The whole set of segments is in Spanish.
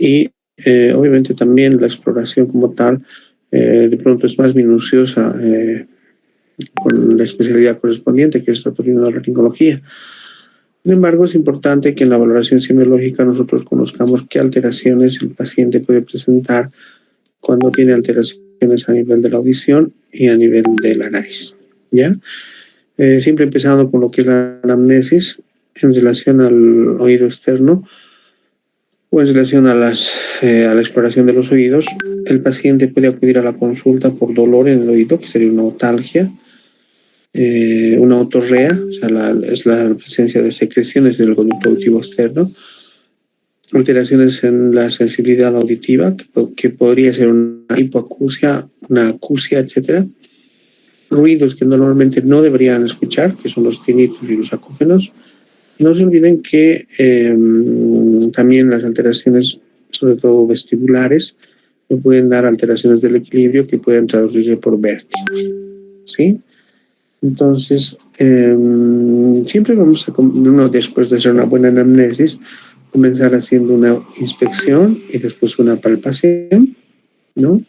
Y obviamente también la exploración como tal de pronto es más minuciosa con la especialidad correspondiente, que es otorrinolaringología. Sin embargo, es importante que en la valoración semiológica nosotros conozcamos qué alteraciones el paciente puede presentar cuando tiene alteraciones a nivel de la audición y a nivel de la nariz, ¿ya? Siempre empezando con lo que es la anamnesis en relación al oído externo o en relación a la exploración de los oídos. El paciente puede acudir a la consulta por dolor en el oído, que sería una otalgia, una otorrea, o sea, es la presencia de secreciones del conducto auditivo externo, alteraciones en la sensibilidad auditiva, que podría ser una hipoacusia, una acusia, etcétera. Ruidos que normalmente no deberían escuchar, que son los tinnitus y los acúfenos. No se olviden que también las alteraciones, sobre todo vestibulares, pueden dar alteraciones del equilibrio que pueden traducirse por vértigos, ¿sí? Entonces, siempre vamos a, después de hacer una buena anamnesis, comenzar haciendo una inspección y después una palpación, ¿no?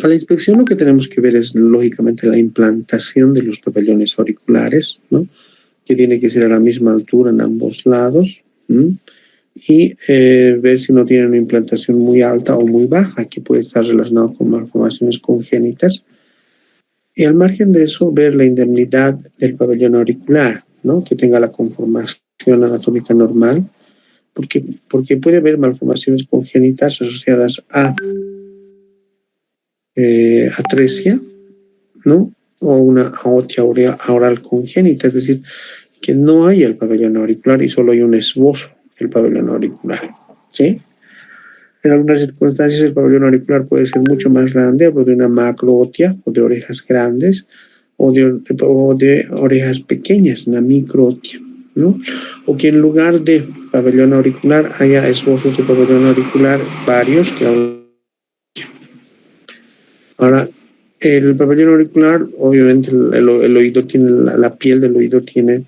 A la inspección lo que tenemos que ver es, lógicamente, la implantación de los pabellones auriculares, ¿no? Que tiene que ser a la misma altura en ambos lados, ¿no? Y ver si no tienen una implantación muy alta o muy baja, que puede estar relacionado con malformaciones congénitas. Y al margen de eso, ver la indemnidad del pabellón auricular, ¿no? Que tenga la conformación anatómica normal, porque puede haber malformaciones congénitas asociadas a atresia, ¿no? O una aotia oral congénita, es decir, que no hay el pabellón auricular y solo hay un esbozo del pabellón auricular, ¿sí? En algunas circunstancias el pabellón auricular puede ser mucho más grande, hablo de una macrootia o de orejas grandes, o de orejas pequeñas, una microotia, ¿no? O que en lugar de pabellón auricular haya esbozos de pabellón auricular varios que ahora el pabellón auricular, obviamente el oído tiene, la piel del oído tiene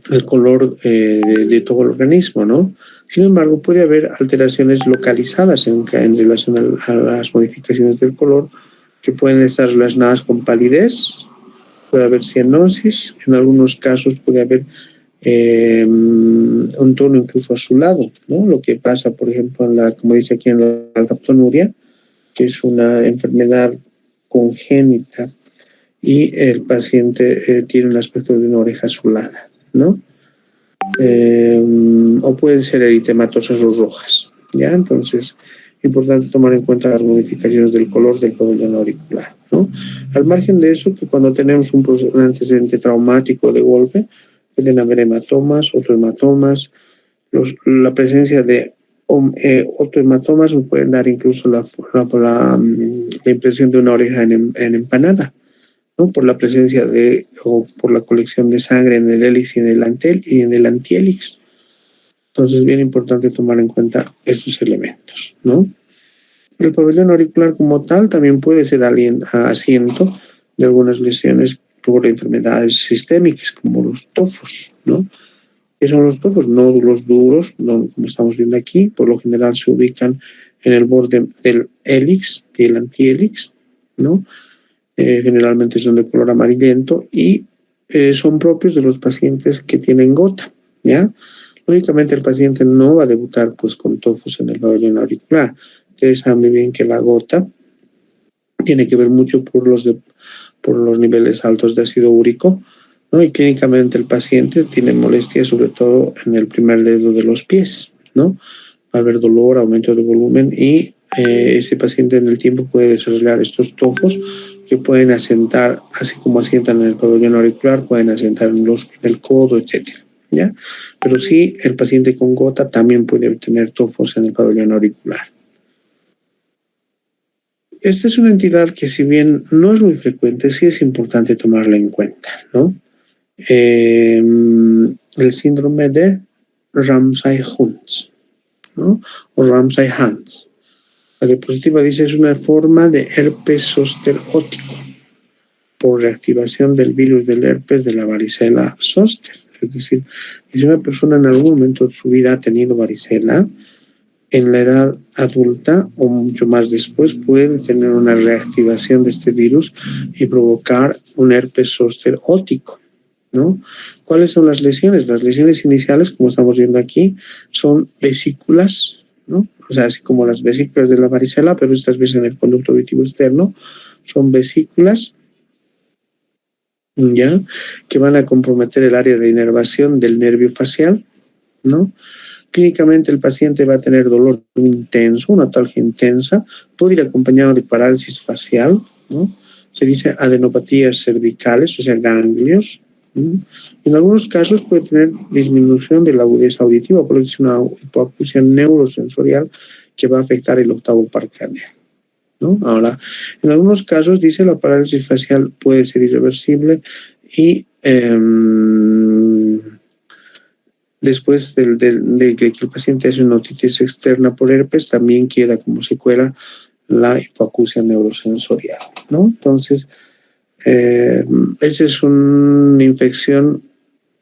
el color de todo el organismo, ¿no? Sin embargo, puede haber alteraciones localizadas en relación a las modificaciones del color que pueden estar relacionadas con palidez, puede haber cianosis, en algunos casos puede haber un tono incluso azulado, ¿no? Lo que pasa, por ejemplo, como dice aquí, en la alcaptonuria, que es una enfermedad congénita y el paciente tiene un aspecto de una oreja azulada, ¿no? O pueden ser eritematosas o rojas, ¿ya? Entonces, importante tomar en cuenta las modificaciones del color del pabellón auricular, ¿no? Al margen de eso, que cuando tenemos un antecedente traumático de golpe, pueden haber hematomas, otohematomas, la presencia de otohematomas nos pueden dar incluso la impresión de una oreja en empanada, ¿no? Por la presencia o por la colección de sangre en el hélix y en el antihelix. Entonces es bien importante tomar en cuenta esos elementos, ¿no? El pabellón auricular como tal también puede ser asiento de algunas lesiones por enfermedades sistémicas como los tofos, ¿no? ¿Qué son los tofos? Nódulos duros, como estamos viendo aquí, por lo general se ubican en el borde del hélix y el antihélix, ¿no? Generalmente son de color amarillento y son propios de los pacientes que tienen gota, ¿ya? Lógicamente el paciente no va a debutar pues con tofos en el pabellón auricular. Ustedes saben muy bien que la gota tiene que ver mucho por los niveles altos de ácido úrico, ¿no? Y clínicamente el paciente tiene molestias sobre todo en el primer dedo de los pies, ¿no? Va a haber dolor, aumento de volumen y este paciente en el tiempo puede desarrollar estos tofos que pueden asentar, así como asientan en el pabellón auricular, pueden asentar en el codo, etcétera, ¿ya? Pero sí, el paciente con gota también puede tener tofos en el pabellón auricular. Esta es una entidad que, si bien no es muy frecuente, sí es importante tomarla en cuenta, ¿no? El síndrome de Ramsay-Hunt, ¿no? O Ramsay-Hunt. La diapositiva dice es una forma de herpes zoster óptico. por reactivación del virus del herpes de la varicela zoster. Es decir, si una persona en algún momento de su vida ha tenido varicela, en la edad adulta o mucho más después puede tener una reactivación de este virus y provocar un herpes zóster ótico, ¿no? ¿Cuáles son las lesiones? Las lesiones iniciales, como estamos viendo aquí, son vesículas, ¿no? O sea, así como las vesículas de la varicela, pero estas veces en el conducto auditivo externo, son vesículas, ¿ya?, que van a comprometer el área de inervación del nervio facial, ¿no? Clínicamente el paciente va a tener dolor intenso, una atalgia intensa, puede ir acompañado de parálisis facial, ¿no? Se dice adenopatías cervicales, o sea, ganglios, ¿no? En algunos casos puede tener disminución de la agudeza auditiva, por eso es una hipoacusia neurosensorial que va a afectar el octavo par craneal, ¿no? Ahora, en algunos casos, dice, la parálisis facial puede ser irreversible y después de que el paciente hace una otitis externa por herpes, también queda como secuela la hipoacusia neurosensorial, ¿no? Entonces, esa es una infección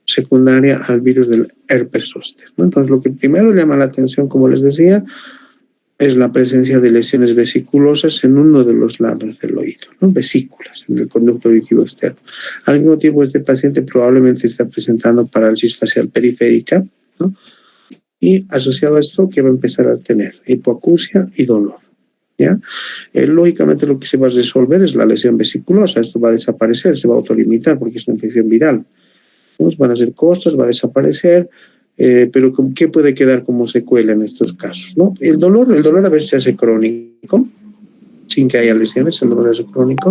secundaria al virus del herpes zóster, ¿no? Entonces, lo que primero llama la atención, como les decía, es la presencia de lesiones vesiculosas en uno de los lados del oído, ¿no? Vesículas en el conducto auditivo externo. Al mismo tiempo, este paciente probablemente está presentando parálisis facial periférica, ¿no? Y asociado a esto, ¿qué va a empezar a tener? Hipoacusia y dolor, ¿ya? Lógicamente, lo que se va a resolver es la lesión vesiculosa. Esto va a desaparecer, se va a autolimitar porque es una infección viral, ¿no? Van a ser costras, va a desaparecer. Pero ¿qué puede quedar como secuela en estos casos, ¿no? El dolor a veces se hace crónico, sin que haya lesiones, el dolor es crónico.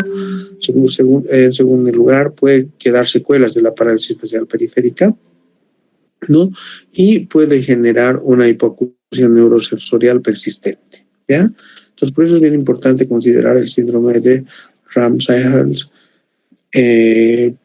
En segundo lugar, puede quedar secuelas de la parálisis facial periférica, ¿no? Y puede generar una hipoacusia neurosensorial persistente, ¿ya? Entonces, por eso es bien importante considerar el síndrome de Ramsay-Hunt en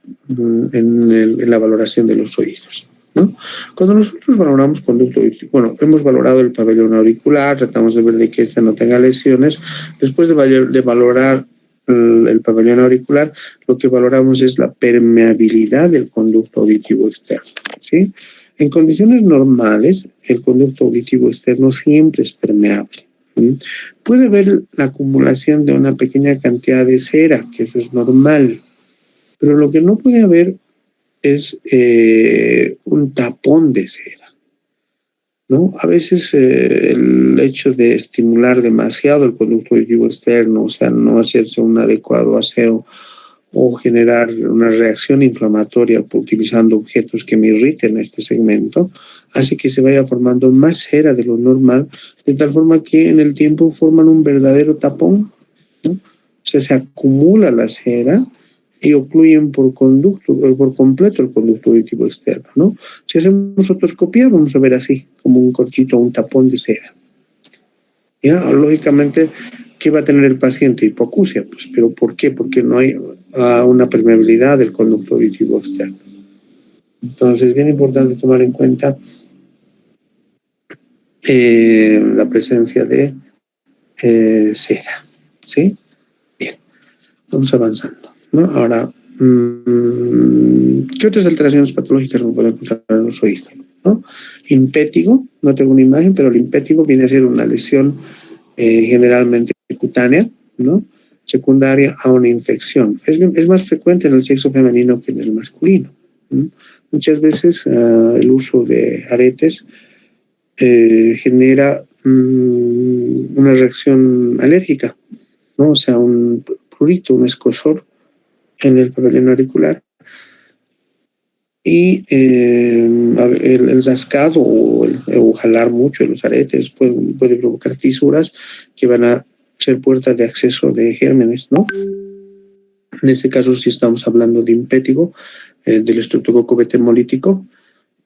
la valoración de los oídos, ¿no? Cuando nosotros valoramos conducto auditivo, bueno, hemos valorado el pabellón auricular, tratamos de ver de que ésta no tenga lesiones. Después de valorar el pabellón auricular, lo que valoramos es la permeabilidad del conducto auditivo externo, ¿sí? En condiciones normales, el conducto auditivo externo siempre es permeable. ¿Sí? Puede haber la acumulación de una pequeña cantidad de cera, que eso es normal, pero lo que no puede haber es un tapón de cera, ¿no? A veces el hecho de estimular demasiado el conducto auditivo externo, o sea, no hacerse un adecuado aseo o generar una reacción inflamatoria utilizando objetos que me irriten este segmento, hace que se vaya formando más cera de lo normal, de tal forma que en el tiempo forman un verdadero tapón, ¿no? O sea, se acumula la cera y ocluyen por completo el conducto auditivo externo, ¿no? Si hacemos otoscopía, vamos a ver así, como un corchito, un tapón de cera. ¿Ya? Lógicamente, ¿qué va a tener el paciente? Hipoacusia, pues, ¿pero por qué? Porque no hay una permeabilidad del conducto auditivo externo. Entonces, es bien importante tomar en cuenta la presencia de cera, ¿sí? Bien, vamos avanzando, ¿no? Ahora, ¿qué otras alteraciones patológicas nos pueden encontrar en los oídos, ¿no? Impétigo, no tengo una imagen, pero el impétigo viene a ser una lesión generalmente cutánea, ¿no? Secundaria a una infección. Es más frecuente en el sexo femenino que en el masculino, ¿no? Muchas veces el uso de aretes genera una reacción alérgica, ¿no? O sea, un prurito, un escozor en el pabellón auricular, y el rascado o jalar mucho los aretes puede provocar fisuras que van a ser puertas de acceso de gérmenes, ¿no? En este caso sí estamos hablando de impétigo, del estreptococo beta hemolítico,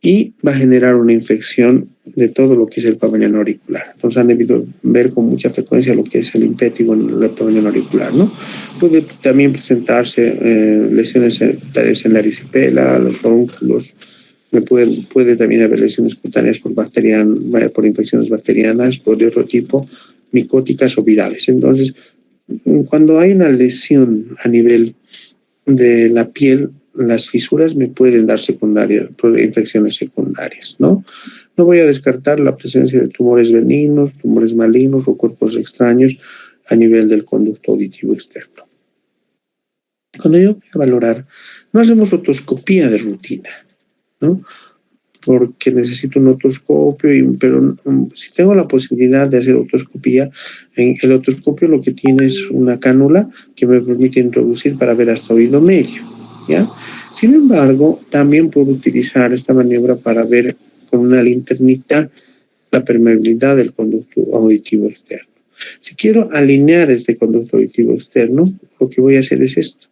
y va a generar una infección de todo lo que es el pabellón auricular. Entonces han debido ver con mucha frecuencia lo que es el impétigo en el pabellón auricular, ¿no? Puede también presentarse lesiones cutáneas en la erisipela, los forúnculos. Puede también haber lesiones cutáneas por infecciones bacterianas, de otro tipo, micóticas o virales. Entonces, cuando hay una lesión a nivel de la piel, las fisuras me pueden dar infecciones secundarias, ¿no? No voy a descartar la presencia de tumores benignos, tumores malignos o cuerpos extraños a nivel del conducto auditivo externo. Cuando yo voy a valorar, no hacemos otoscopía de rutina, ¿no? Porque necesito un otoscopio, pero si tengo la posibilidad de hacer otoscopía, en el otoscopio lo que tiene es una cánula que me permite introducir para ver hasta oído medio, ¿ya? Sin embargo, también puedo utilizar esta maniobra para ver con una linternita la permeabilidad del conducto auditivo externo. Si quiero alinear este conducto auditivo externo, lo que voy a hacer es esto: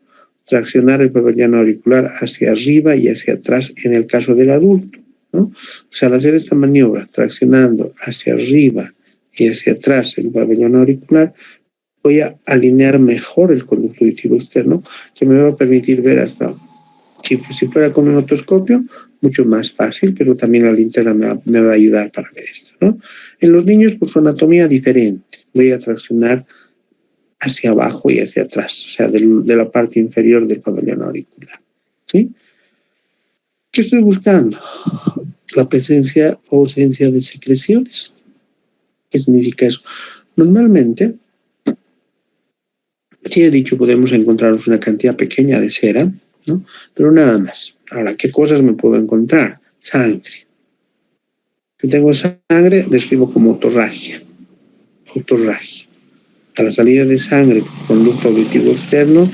traccionar el pabellón auricular hacia arriba y hacia atrás en el caso del adulto, ¿no? O sea, al hacer esta maniobra, traccionando hacia arriba y hacia atrás el pabellón auricular, voy a alinear mejor el conducto auditivo externo, que me va a permitir ver hasta, si fuera con un otoscopio, mucho más fácil, pero también la linterna me va a ayudar para ver esto, ¿no? En los niños, por su anatomía diferente, voy a traccionar hacia abajo y hacia atrás, o sea, de la parte inferior del pabellón auricular, ¿sí? ¿Qué estoy buscando? La presencia o ausencia de secreciones. ¿Qué significa eso? Normalmente, sí he dicho, podemos encontrarnos una cantidad pequeña de cera, ¿no? Pero nada más. Ahora, ¿qué cosas me puedo encontrar? Sangre. Si tengo sangre, describo como otorragia. Otorragia. A la salida de sangre por conducto auditivo externo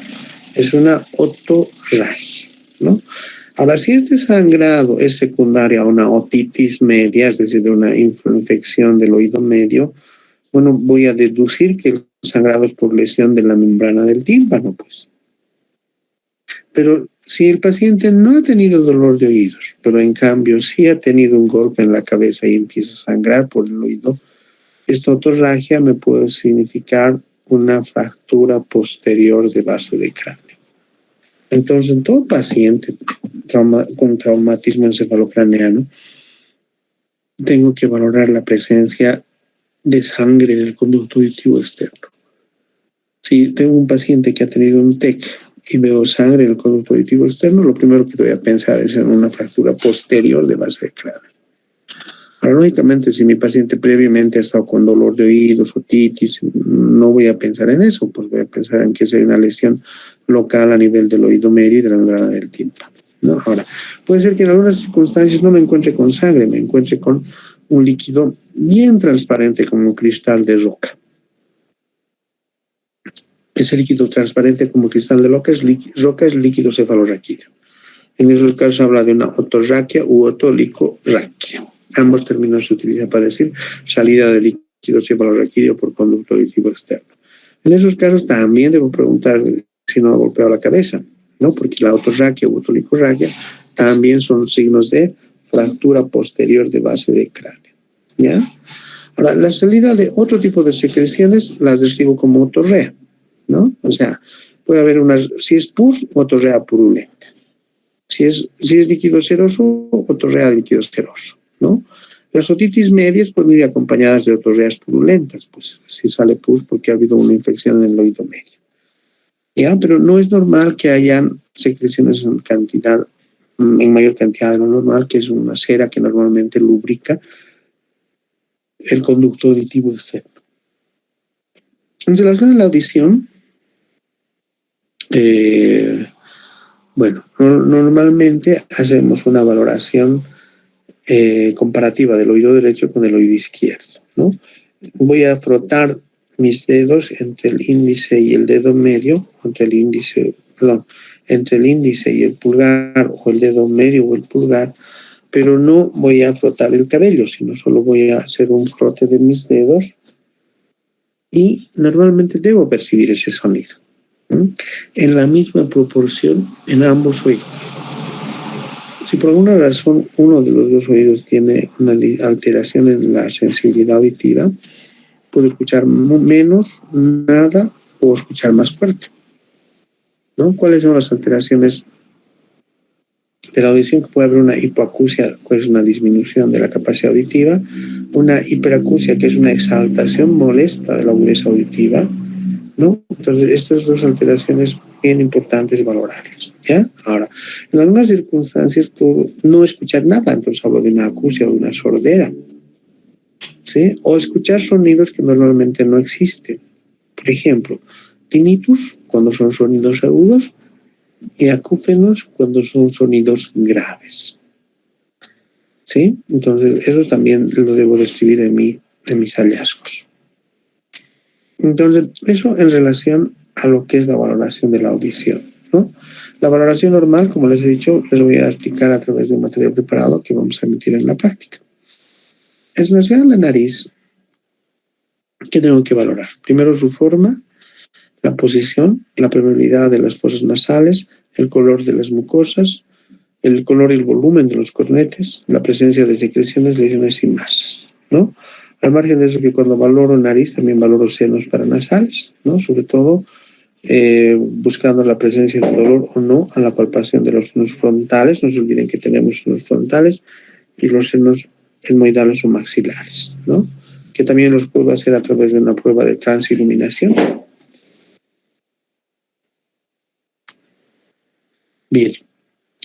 es una otorragia, ¿no? Ahora, si este sangrado es secundario a una otitis media, es decir, de una infección del oído medio, bueno, voy a deducir que el sangrado es por lesión de la membrana del tímpano, pues. Pero si el paciente no ha tenido dolor de oídos, pero en cambio sí ha tenido un golpe en la cabeza y empieza a sangrar por el oído, esta otorragia me puede significar una fractura posterior de base de cráneo. Entonces, en todo paciente con traumatismo encefalocraneano, tengo que valorar la presencia de sangre en el conducto auditivo externo. Si tengo un paciente que ha tenido un TEC y veo sangre en el conducto auditivo externo, lo primero que voy a pensar es en una fractura posterior de base de cráneo. Ahora, lógicamente, si mi paciente previamente ha estado con dolor de oídos, otitis, no voy a pensar en eso, pues voy a pensar en que sea una lesión local a nivel del oído medio y de la membrana del tímpano, ¿no? Ahora, puede ser que en algunas circunstancias no me encuentre con sangre, me encuentre con un líquido bien transparente como un cristal de roca. Ese líquido transparente como cristal de roca es líquido cefalorraquídeo. En esos casos habla de una otorraquia u otolicorraquia. Ambos términos se utilizan para decir salida de líquido cefalorraquídeo por conducto auditivo externo. En esos casos también debo preguntar si no ha golpeado la cabeza, ¿no? Porque la otorraquia u otolicorraquia también son signos de fractura posterior de base de cráneo, ¿ya? Ahora, la salida de otro tipo de secreciones las describo como otorrea, ¿no? O sea, puede haber si es pus, otorrea purulenta. Si es líquido seroso, otorrea líquido seroso, ¿no? Las otitis medias pueden ir acompañadas de otorreas purulentas, pues si sale pus porque ha habido una infección en el oído medio. ¿Ya? Pero no es normal que hayan secreciones en mayor cantidad de lo normal, que es una cera que normalmente lubrica el conducto auditivo externo. En relación a la audición, bueno, normalmente hacemos una valoración comparativa del oído derecho con el oído izquierdo, ¿no? Voy a frotar mis dedos entre el índice y el dedo medio, entre el índice y el pulgar, o el dedo medio o el pulgar, pero no voy a frotar el cabello, sino solo voy a hacer un frote de mis dedos y normalmente debo percibir ese sonido, ¿no? En la misma proporción en ambos oídos. Si por alguna razón uno de los dos oídos tiene una alteración en la sensibilidad auditiva, puedo escuchar menos, nada, o escuchar más fuerte, ¿no? ¿Cuáles son las alteraciones de la audición? Que puede haber una hipoacusia, que es una disminución de la capacidad auditiva, una hiperacusia, que es una exaltación molesta de la agudeza auditiva, ¿no? Entonces, estas dos alteraciones bien importantes valorarlas, ¿ya? Ahora, en algunas circunstancias tú no escuchar nada, entonces hablo de una acusia o de una sordera, ¿sí? O escuchar sonidos que normalmente no existen. Por ejemplo, tinnitus, cuando son sonidos agudos, y acúfenos, cuando son sonidos graves, ¿sí? Entonces, eso también lo debo describir de mis hallazgos. Entonces, eso en relación a lo que es la valoración de la audición, ¿no? La valoración normal, como les he dicho, les voy a explicar a través de un material preparado que vamos a emitir en la práctica. En relación a la nariz, ¿qué tengo que valorar? Primero su forma, la posición, la permeabilidad de las fosas nasales, el color de las mucosas, el color y el volumen de los cornetes, la presencia de secreciones, lesiones y masas, ¿no? Al margen de eso, que cuando valoro nariz, también valoro senos paranasales, ¿no? Sobre todo buscando la presencia de dolor o no a la palpación de los senos frontales. No se olviden que tenemos senos frontales y los senos etmoidales o maxilares, ¿no? Que también los puedo hacer a través de una prueba de transiluminación. Bien,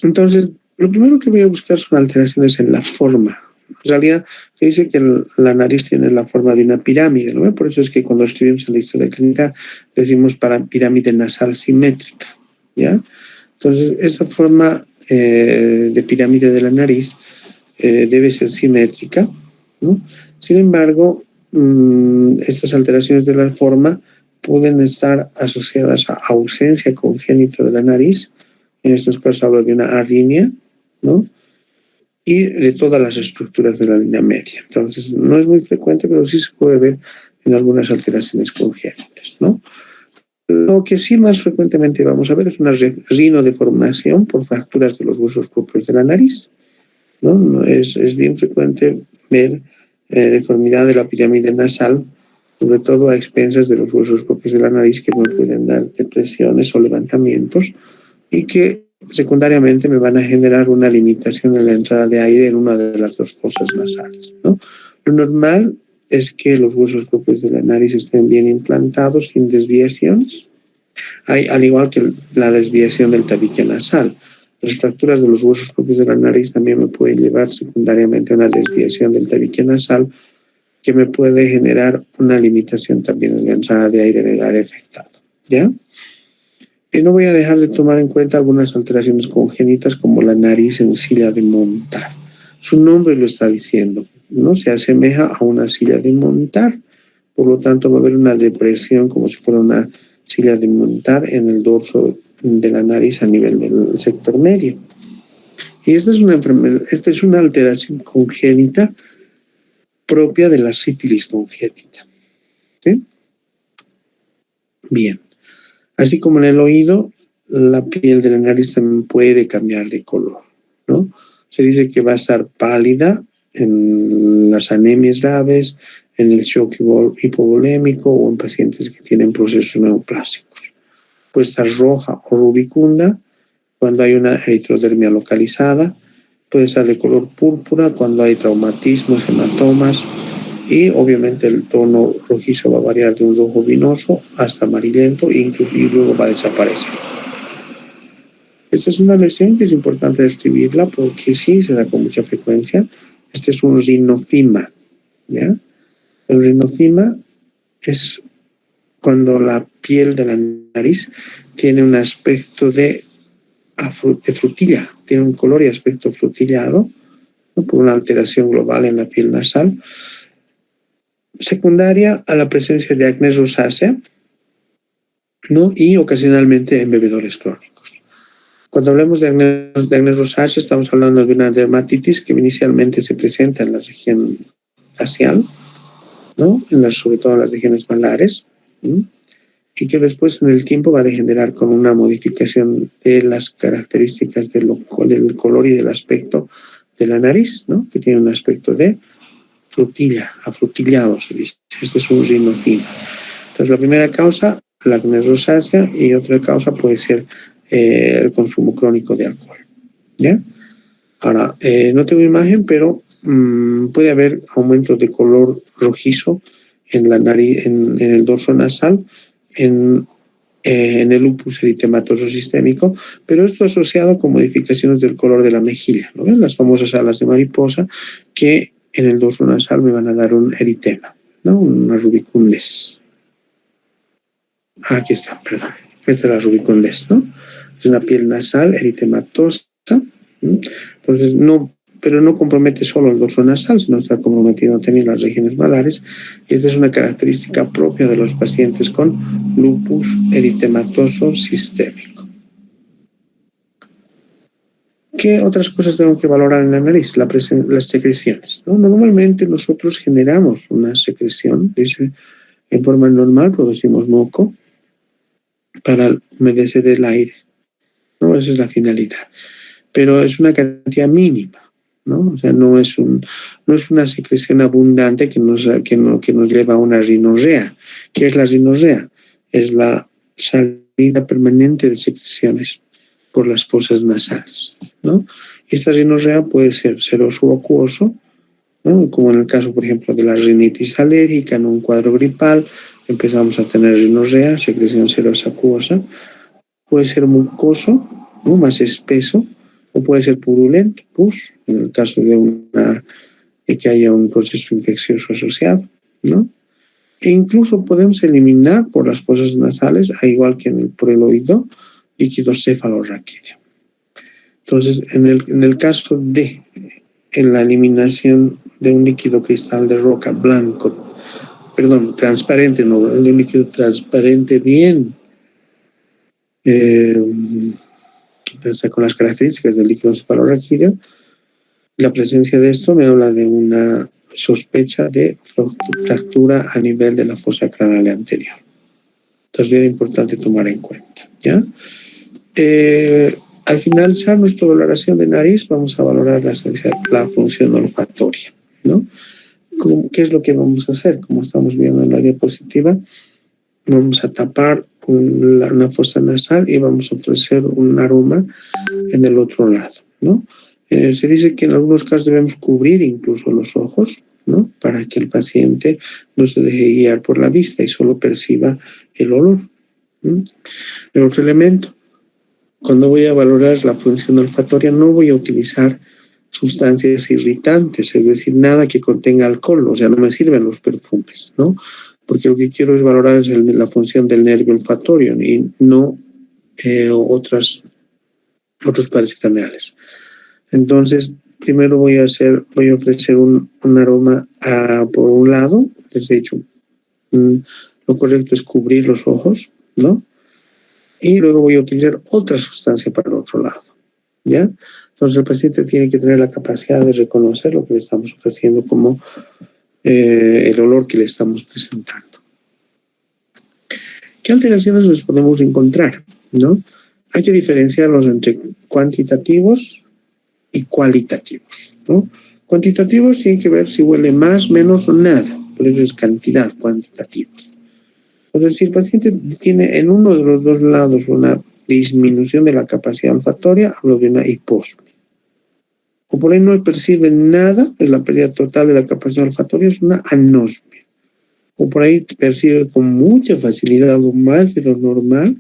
entonces, lo primero que voy a buscar son alteraciones en la forma. En realidad, se dice que la nariz tiene la forma de una pirámide, ¿no? Por eso es que cuando escribimos en la historia clínica decimos para pirámide nasal simétrica, ¿ya? Entonces, esta forma de pirámide de la nariz debe ser simétrica, ¿no? Sin embargo, estas alteraciones de la forma pueden estar asociadas a ausencia congénita de la nariz. En estos casos hablo de una arritmia, ¿no? Y de todas las estructuras de la línea media. Entonces, no es muy frecuente, pero sí se puede ver en algunas alteraciones congénitas, ¿no? Lo que sí más frecuentemente vamos a ver es una rinodeformación por fracturas de los huesos propios de la nariz, ¿no? Es bien frecuente ver deformidad de la pirámide nasal, sobre todo a expensas de los huesos propios de la nariz, que me pueden dar depresiones o levantamientos y que secundariamente me van a generar una limitación en la entrada de aire en una de las dos fosas nasales, ¿no? Lo normal es que los huesos propios de la nariz estén bien implantados, sin desviaciones, al igual que la desviación del tabique nasal. Las fracturas de los huesos propios de la nariz también me pueden llevar secundariamente a una desviación del tabique nasal que me puede generar una limitación también en la entrada de aire del área afectada, ¿ya? Y no voy a dejar de tomar en cuenta algunas alteraciones congénitas como la nariz en silla de montar. Su nombre lo está diciendo, ¿no? Se asemeja a una silla de montar, por lo tanto va a haber una depresión como si fuera una silla de montar en el dorso de la nariz a nivel del sector medio. Y esta es una enfermedad, esta es una alteración congénita propia de la sífilis congénita, ¿sí? Bien. Así como en el oído, la piel de la nariz también puede cambiar de color, ¿no? Se dice que va a estar pálida en las anemias graves, en el shock hipovolémico o en pacientes que tienen procesos neoplásicos. Puede estar roja o rubicunda cuando hay una eritrodermia localizada. Puede estar de color púrpura cuando hay traumatismos, hematomas. Y obviamente el tono rojizo va a variar de un rojo vinoso hasta amarillento e inclusive luego va a desaparecer. Esta es una lesión que es importante describirla porque sí se da con mucha frecuencia. Este es un rinocima, ¿ya? El rinocima es cuando la piel de la nariz tiene un aspecto de frutilla, tiene un color y aspecto frutillado, ¿no? Por una alteración global en la piel nasal, secundaria a la presencia de acné rosácea, ¿no? Y ocasionalmente en bebedores crónicos. Cuando hablamos de acné rosácea, estamos hablando de una dermatitis que inicialmente se presenta en la región facial, ¿no? Sobre todo en las regiones malares, ¿no? Y que después en el tiempo va a degenerar con una modificación de las características del color y del aspecto de la nariz, ¿no? Que tiene un aspecto de frutilla, afrutillado se dice. Este es un rinocima. Entonces, la primera causa, la acné rosácea, y otra causa puede ser el consumo crónico de alcohol, ¿ya? Ahora, no tengo imagen, pero puede haber aumento de color rojizo en la nariz, en el dorso nasal, en el lupus eritematoso sistémico, pero esto asociado con modificaciones del color de la mejilla, ¿no? Las famosas alas de mariposa que en el dorso nasal me van a dar un eritema, ¿no? Una rubicundez. Aquí está, perdón. Esta es la rubicundez, ¿no? Es una piel nasal eritematosa, ¿no? Entonces pero no compromete solo el dorso nasal, sino está comprometiendo también las regiones malares. Y esta es una característica propia de los pacientes con lupus eritematoso sistémico. ¿Qué otras cosas tengo que valorar en la nariz? Las secreciones, ¿no? Normalmente nosotros generamos una secreción, dice, en forma normal producimos moco para humedecer el aire, ¿no? Esa es la finalidad. Pero es una cantidad mínima, ¿no? O sea, no es una secreción abundante que nos lleva a una rinorrea. ¿Qué es la rinorrea? Es la salida permanente de secreciones por las fosas nasales, ¿no? Esta rinorrea puede ser seroso o acuoso, ¿no? Como en el caso, por ejemplo, de la rinitis alérgica, en un cuadro gripal, empezamos a tener rinorrea, secreción serosa acuosa. Puede ser mucoso, ¿no? Más espeso, o puede ser purulento, pus, en el caso de que haya un proceso infeccioso asociado, ¿no? E incluso podemos eliminar por las fosas nasales, al igual que por el oído, líquido cefalorraquídeo. Entonces, en el caso de la eliminación de un líquido cristal de roca blanco, transparente, no, de un líquido transparente bien, con las características del líquido cefalorraquídeo, la presencia de esto me habla de una sospecha de fractura a nivel de la fosa craneal anterior. Entonces, bien importante tomar en cuenta, ¿ya? Al finalizar nuestra valoración de nariz, vamos a valorar la función olfatoria, ¿no? ¿Qué es lo que vamos a hacer? Como estamos viendo en la diapositiva, vamos a tapar una fosa nasal y vamos a ofrecer un aroma en el otro lado, ¿no? Se dice que en algunos casos debemos cubrir incluso los ojos, ¿no? Para que el paciente no se deje guiar por la vista y solo perciba el olor, ¿no? El otro elemento, cuando voy a valorar la función olfatoria, no voy a utilizar sustancias irritantes, es decir, nada que contenga alcohol, o sea, no me sirven los perfumes, ¿no? Porque lo que quiero es valorar es la función del nervio olfatorio y no otros pares craneales. Entonces, primero voy a ofrecer un aroma por un lado, les he dicho, lo correcto es cubrir los ojos, ¿no? Y luego voy a utilizar otra sustancia para el otro lado, ¿ya? Entonces el paciente tiene que tener la capacidad de reconocer lo que le estamos ofreciendo como el olor que le estamos presentando. ¿Qué alteraciones nos podemos encontrar, no? Hay que diferenciarlos entre cuantitativos y cualitativos, ¿no? Cuantitativos tienen que ver si huele más, menos o nada, por eso es cantidad, cuantitativos. Entonces, si el paciente tiene en uno de los dos lados una disminución de la capacidad olfatoria, hablo de una hiposmia. O por ahí no percibe nada de la pérdida total de la capacidad olfatoria, es una anosmia. O por ahí percibe con mucha facilidad algo más de lo normal,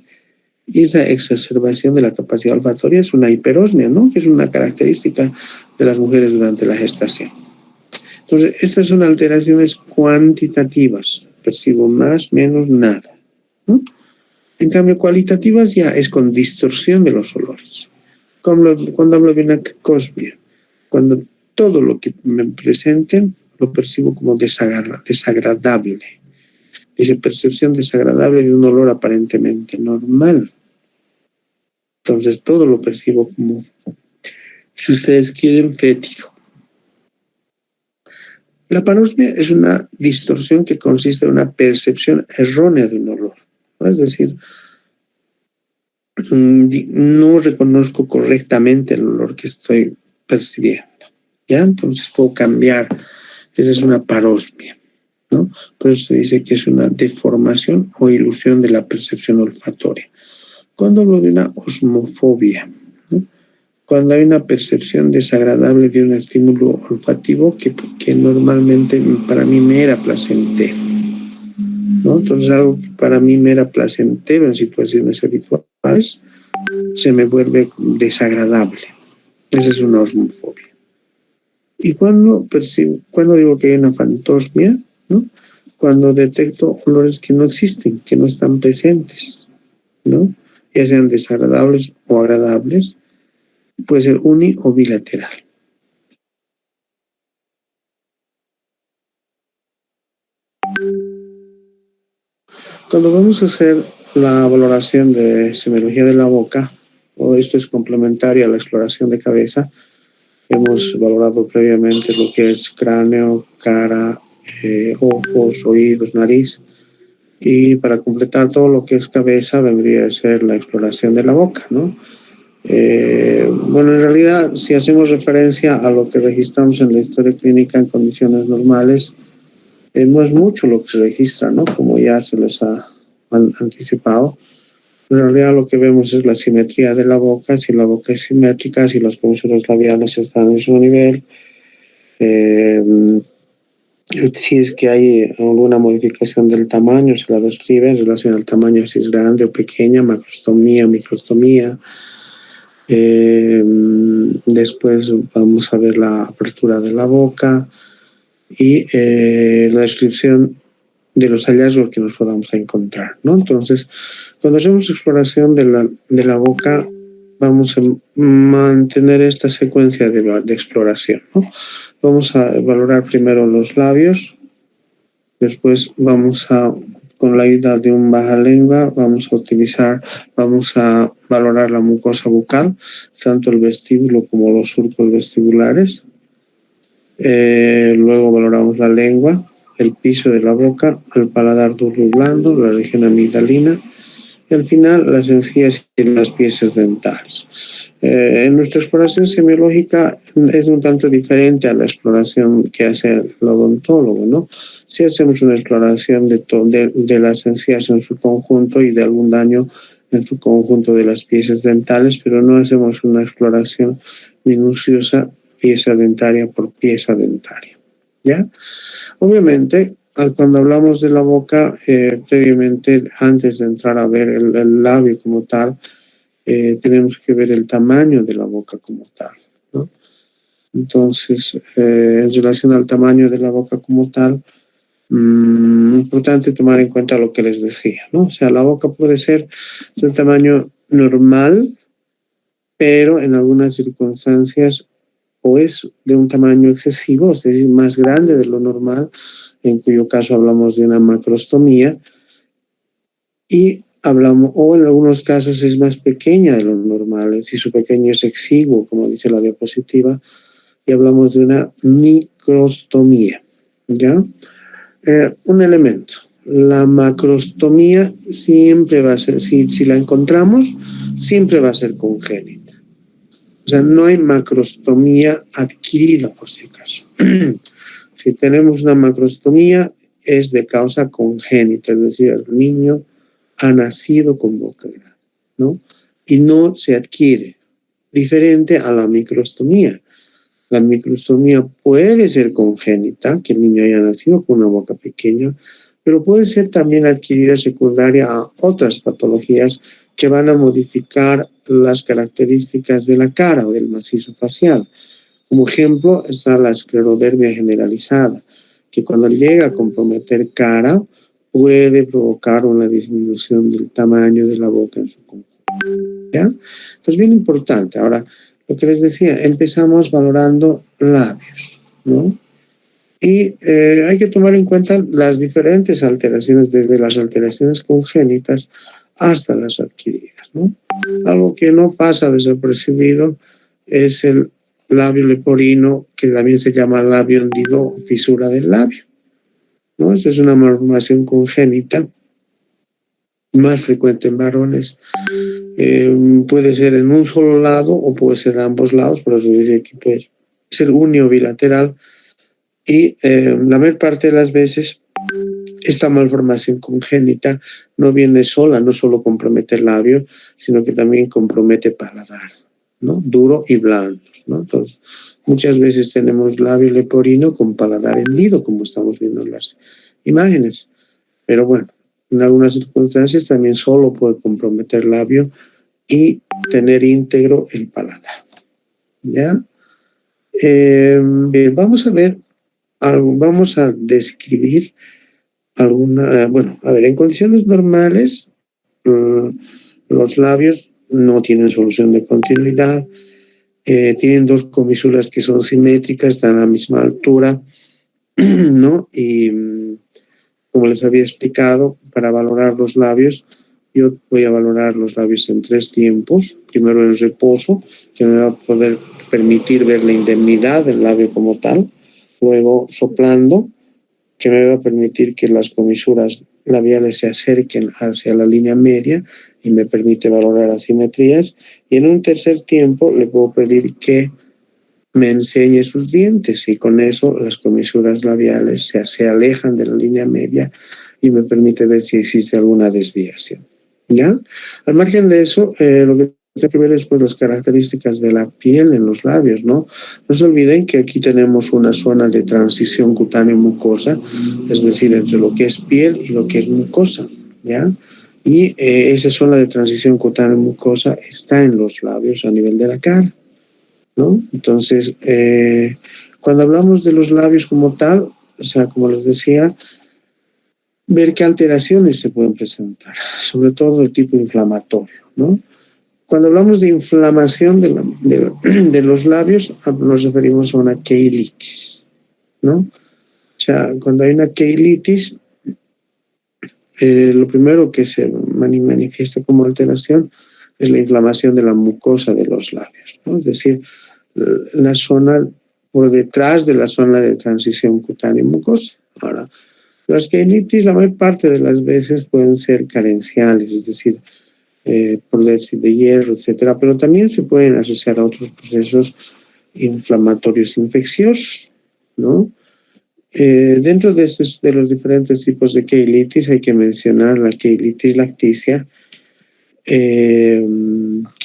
y esa exacerbación de la capacidad olfatoria es una hiperosmia, ¿no? Que es una característica de las mujeres durante la gestación. Entonces, estas son alteraciones cuantitativas. Percibo más, menos, nada, ¿no? En cambio, cualitativas ya es con distorsión de los olores. Cuando hablo de una cacosmia, cuando todo lo que me presenten lo percibo como desagradable. Esa percepción desagradable de un olor aparentemente normal. Entonces, todo lo percibo como, si ustedes quieren, fétido. La panosmia es una distorsión que consiste en una percepción errónea de un olor, ¿no? Es decir, no reconozco correctamente el olor que estoy percibiendo, ¿ya? Entonces puedo cambiar. Esa es una parosmia, ¿no? Por eso se dice que es una deformación o ilusión de la percepción olfatoria. Cuando hablo de una osmofobia, ¿no? Cuando hay una percepción desagradable de un estímulo olfativo que normalmente para mí me era placentero, ¿no? Entonces algo que para mí me era placentero en situaciones habituales se me vuelve desagradable. Esa es una osmofobia. Y cuando digo que hay una fantosmia, ¿no? Cuando detecto olores que no existen, que no están presentes, ¿no? Ya sean desagradables o agradables, puede ser uni o bilateral. Cuando vamos a hacer la valoración de semiología de la boca, o esto es complementario a la exploración de cabeza, hemos valorado previamente lo que es cráneo, cara, ojos, oídos, nariz, y para completar todo lo que es cabeza vendría a ser la exploración de la boca, ¿no? Bueno, en realidad, si hacemos referencia a lo que registramos en la historia clínica en condiciones normales, no es mucho lo que se registra, ¿no? Como ya se les ha anticipado. En realidad lo que vemos es la simetría de la boca, si la boca es simétrica, si las comisuras labiales están en el mismo nivel, si es que hay alguna modificación del tamaño, se la describe en relación al tamaño, si es grande o pequeña, macrostomía, microstomía. Después vamos a ver la apertura de la boca y la descripción de los hallazgos que nos podamos encontrar, ¿no? Entonces, cuando hacemos exploración de la boca, vamos a mantener esta secuencia de exploración, ¿no? Vamos a valorar primero los labios, después con la ayuda de un bajalengua, vamos a valorar la mucosa bucal, tanto el vestíbulo como los surcos vestibulares. Luego valoramos la lengua, el piso de la boca, el paladar duro y blando, la región amigdalina, y al final las encías y las piezas dentales. En nuestra exploración semiológica es un tanto diferente a la exploración que hace el odontólogo, ¿no? Si hacemos una exploración de las encías en su conjunto y de algún daño en su conjunto de las piezas dentales, pero no hacemos una exploración minuciosa pieza dentaria por pieza dentaria, ¿ya? Obviamente, cuando hablamos de la boca, previamente, antes de entrar a ver el labio como tal, tenemos que ver el tamaño de la boca como tal, ¿no? Entonces, en relación al tamaño de la boca como tal, importante tomar en cuenta lo que les decía, ¿no? O sea, la boca puede ser del tamaño normal, pero en algunas circunstancias o es de un tamaño excesivo, es decir, más grande de lo normal, en cuyo caso hablamos de una macrostomía, o en algunos casos es más pequeña de lo normal, es decir, su pequeño es exiguo, como dice la diapositiva, y hablamos de una microstomía, ¿ya? Un elemento, la macrostomía siempre va a ser, si la encontramos, siempre va a ser congénita. O sea, no hay macrostomía adquirida, por si acaso. Si tenemos una macrostomía, es de causa congénita, es decir, el niño ha nacido con boca grande, ¿no? Y no se adquiere, diferente a la microstomía. La microstomía puede ser congénita, que el niño haya nacido con una boca pequeña, pero puede ser también adquirida secundaria a otras patologías que van a modificar las características de la cara o del macizo facial. Como ejemplo está la esclerodermia generalizada, que cuando llega a comprometer cara puede provocar una disminución del tamaño de la boca en su conjunto, ¿ya? Entonces, bien importante. Ahora, lo que les decía, empezamos valorando labios, ¿no? Y hay que tomar en cuenta las diferentes alteraciones, desde las alteraciones congénitas hasta las adquiridas, ¿no? Algo que no pasa desapercibido es el labio leporino, que también se llama labio hendido o fisura del labio, ¿no? Esta es una malformación congénita más frecuente en varones. Puede ser en un solo lado o puede ser en ambos lados, por eso dice que puede ser uni o bilateral. Y la mayor parte de las veces esta malformación congénita no viene sola, no solo compromete el labio, sino que también compromete paladar, ¿no? Duro y blandos, ¿no? Entonces, muchas veces tenemos labio leporino con paladar hendido, como estamos viendo en las imágenes. Pero bueno, en algunas circunstancias también solo puede comprometer el labio y tener íntegro el paladar. ¿Ya? Bien, vamos a ver, vamos a describir en condiciones normales, los labios no tienen solución de continuidad, tienen dos comisuras que son simétricas, están a la misma altura, ¿no? Y como les había explicado, para valorar los labios, yo voy a valorar los labios en 3 tiempos. Primero el reposo, que me va a poder permitir ver la indemnidad del labio como tal. Luego soplando, que me va a permitir que las comisuras labiales se acerquen hacia la línea media y me permite valorar asimetrías. Y en un tercer tiempo le puedo pedir que me enseñe sus dientes y con eso las comisuras labiales se alejan de la línea media y me permite ver si existe alguna desviación. ¿Ya? Al margen de eso, lo que tengo que ver es pues, las características de la piel en los labios, ¿no? No se olviden que aquí tenemos una zona de transición cutáneo-mucosa, es decir, entre lo que es piel y lo que es mucosa, ¿ya? Y esa zona de transición cutáneo-mucosa está en los labios a nivel de la cara, ¿no? Entonces, cuando hablamos de los labios como tal, o sea, como les decía, ver qué alteraciones se pueden presentar, sobre todo el tipo inflamatorio, ¿no? Cuando hablamos de inflamación de los labios, nos referimos a una queilitis, ¿no? O sea, cuando hay una queilitis, lo primero que se manifiesta como alteración es la inflamación de la mucosa de los labios, ¿no? Es decir, la zona por detrás de la zona de transición cutánea mucosa. Ahora, las queilitis la mayor parte de las veces pueden ser carenciales, es decir, por déficit de hierro, etcétera, pero también se pueden asociar a otros procesos inflamatorios infecciosos, ¿no? Dentro de los diferentes tipos de queilitis hay que mencionar la queilitis lacticia, que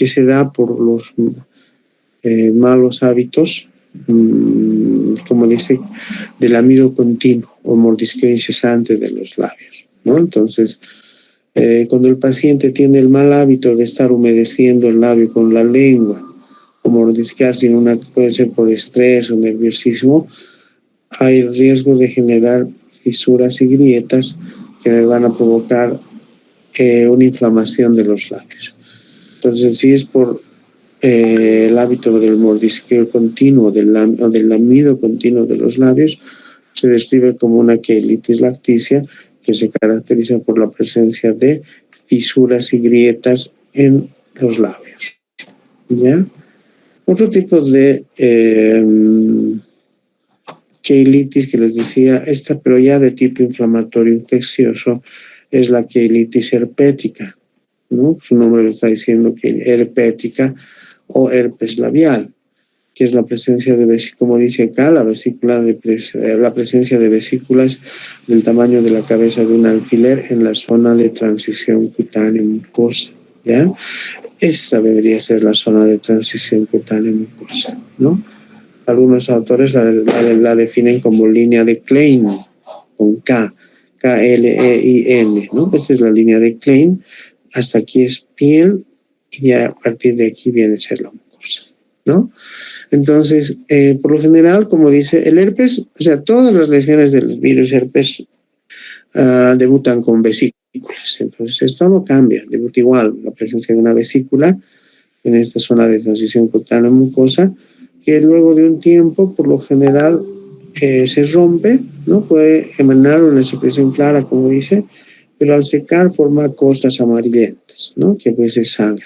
se da por los malos hábitos, como dice, del amido continuo o mordisqueo incesante de los labios, ¿no? Entonces, cuando el paciente tiene el mal hábito de estar humedeciendo el labio con la lengua o mordisquear sin puede ser por estrés o nerviosismo, hay el riesgo de generar fisuras y grietas que me van a provocar una inflamación de los labios. Entonces, si es por el hábito del mordisqueo continuo o del lamido continuo de los labios, se describe como una queilitis lacticia, que se caracteriza por la presencia de fisuras y grietas en los labios. ¿Ya? Otro tipo de queilitis que les decía, pero ya de tipo inflamatorio infeccioso, es la queilitis herpética, ¿no? Su nombre lo está diciendo, que herpética o herpes labial, que es la presencia de, como dice acá, la presencia de vesículas del tamaño de la cabeza de un alfiler en la zona de transición cutánea mucosa, ¿ya? Esta debería ser la zona de transición cutánea mucosa, ¿no? Algunos autores la definen como línea de Klein, con K-L-E-I-N, ¿no? Esta es la línea de Klein, hasta aquí es piel y a partir de aquí viene a ser la mucosa, ¿no? Entonces, por lo general, como dice, el herpes, o sea, todas las lesiones del virus herpes debutan con vesículas. Entonces, esto no cambia, debuta igual la presencia de una vesícula en esta zona de transición cutánea mucosa, que luego de un tiempo, por lo general, se rompe, ¿no? Puede emanar una secreción clara, como dice, pero al secar forma costras amarillentas, ¿no? Que pues es sangre.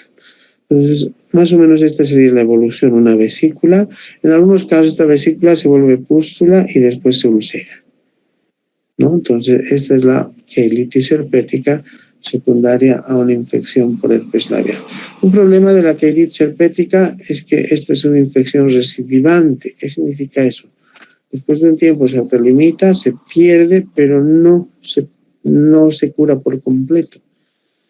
Entonces, más o menos esta sería la evolución, una vesícula. En algunos casos esta vesícula se vuelve pústula y después se ulcera, ¿no? Entonces, esta es la queilitis herpética secundaria a una infección por herpes labial. Un problema de la queilitis herpética es que esta es una infección recidivante. ¿Qué significa eso? Después de un tiempo se autolimita, se pierde, pero no se cura por completo.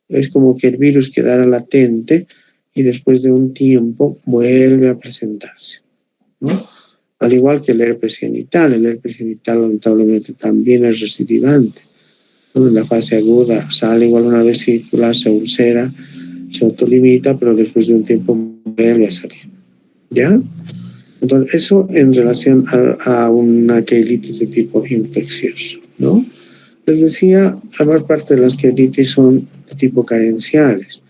Es como que el virus quedara latente y después de un tiempo vuelve a presentarse, ¿no? Al igual que el herpes genital lamentablemente también es recidivante. ¿no? En la fase aguda sale igual una vesícula, se ulcera, se autolimita, pero después de un tiempo vuelve a salir. ¿Ya? Entonces, eso en relación a una queilitis de tipo infeccioso, ¿no? Les decía, la mayor parte de las queilitis son de tipo carenciales.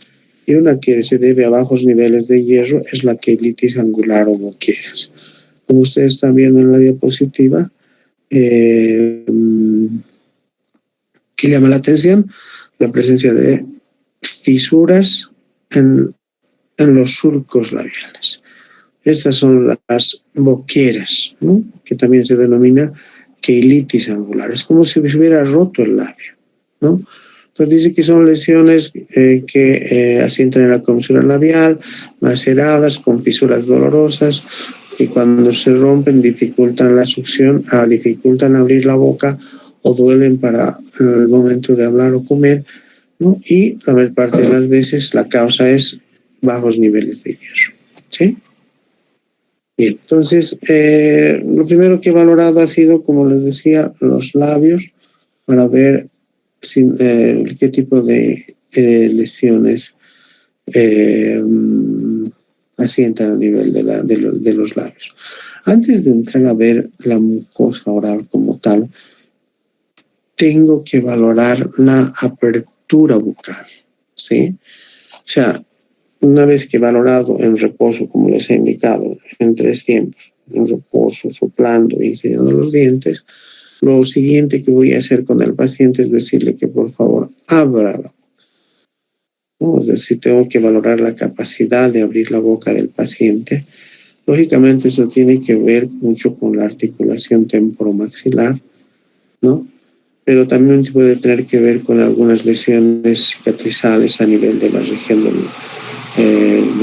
Y una que se debe a bajos niveles de hierro es la queilitis angular o boqueras. Como ustedes están viendo en la diapositiva, que llama la atención la presencia de fisuras en los surcos labiales. Estas son las boqueras, ¿no? Que también se denomina queilitis angular. Es como si se hubiera roto el labio, ¿no? Entonces dice que son lesiones que asientan en la comisura labial, maceradas, con fisuras dolorosas, que cuando se rompen dificultan la succión, dificultan abrir la boca o duelen para el momento de hablar o comer, ¿no? Y la mayor parte de las veces la causa es bajos niveles de hierro, ¿sí? Bien, entonces lo primero que he valorado ha sido, como les decía, los labios para ver qué tipo de lesiones asientan a nivel de los labios. Antes de entrar a ver la mucosa oral como tal, tengo que valorar la apertura bucal, ¿sí? O sea, una vez que he valorado en reposo, como les he indicado, en 3 tiempos, en reposo, soplando y enseñando los dientes, lo siguiente que voy a hacer con el paciente es decirle que por favor abra la boca, ¿no? Es decir, tengo que valorar la capacidad de abrir la boca del paciente. Lógicamente eso tiene que ver mucho con la articulación temporomaxilar, ¿no? Pero también puede tener que ver con algunas lesiones cicatrizales a nivel de la región de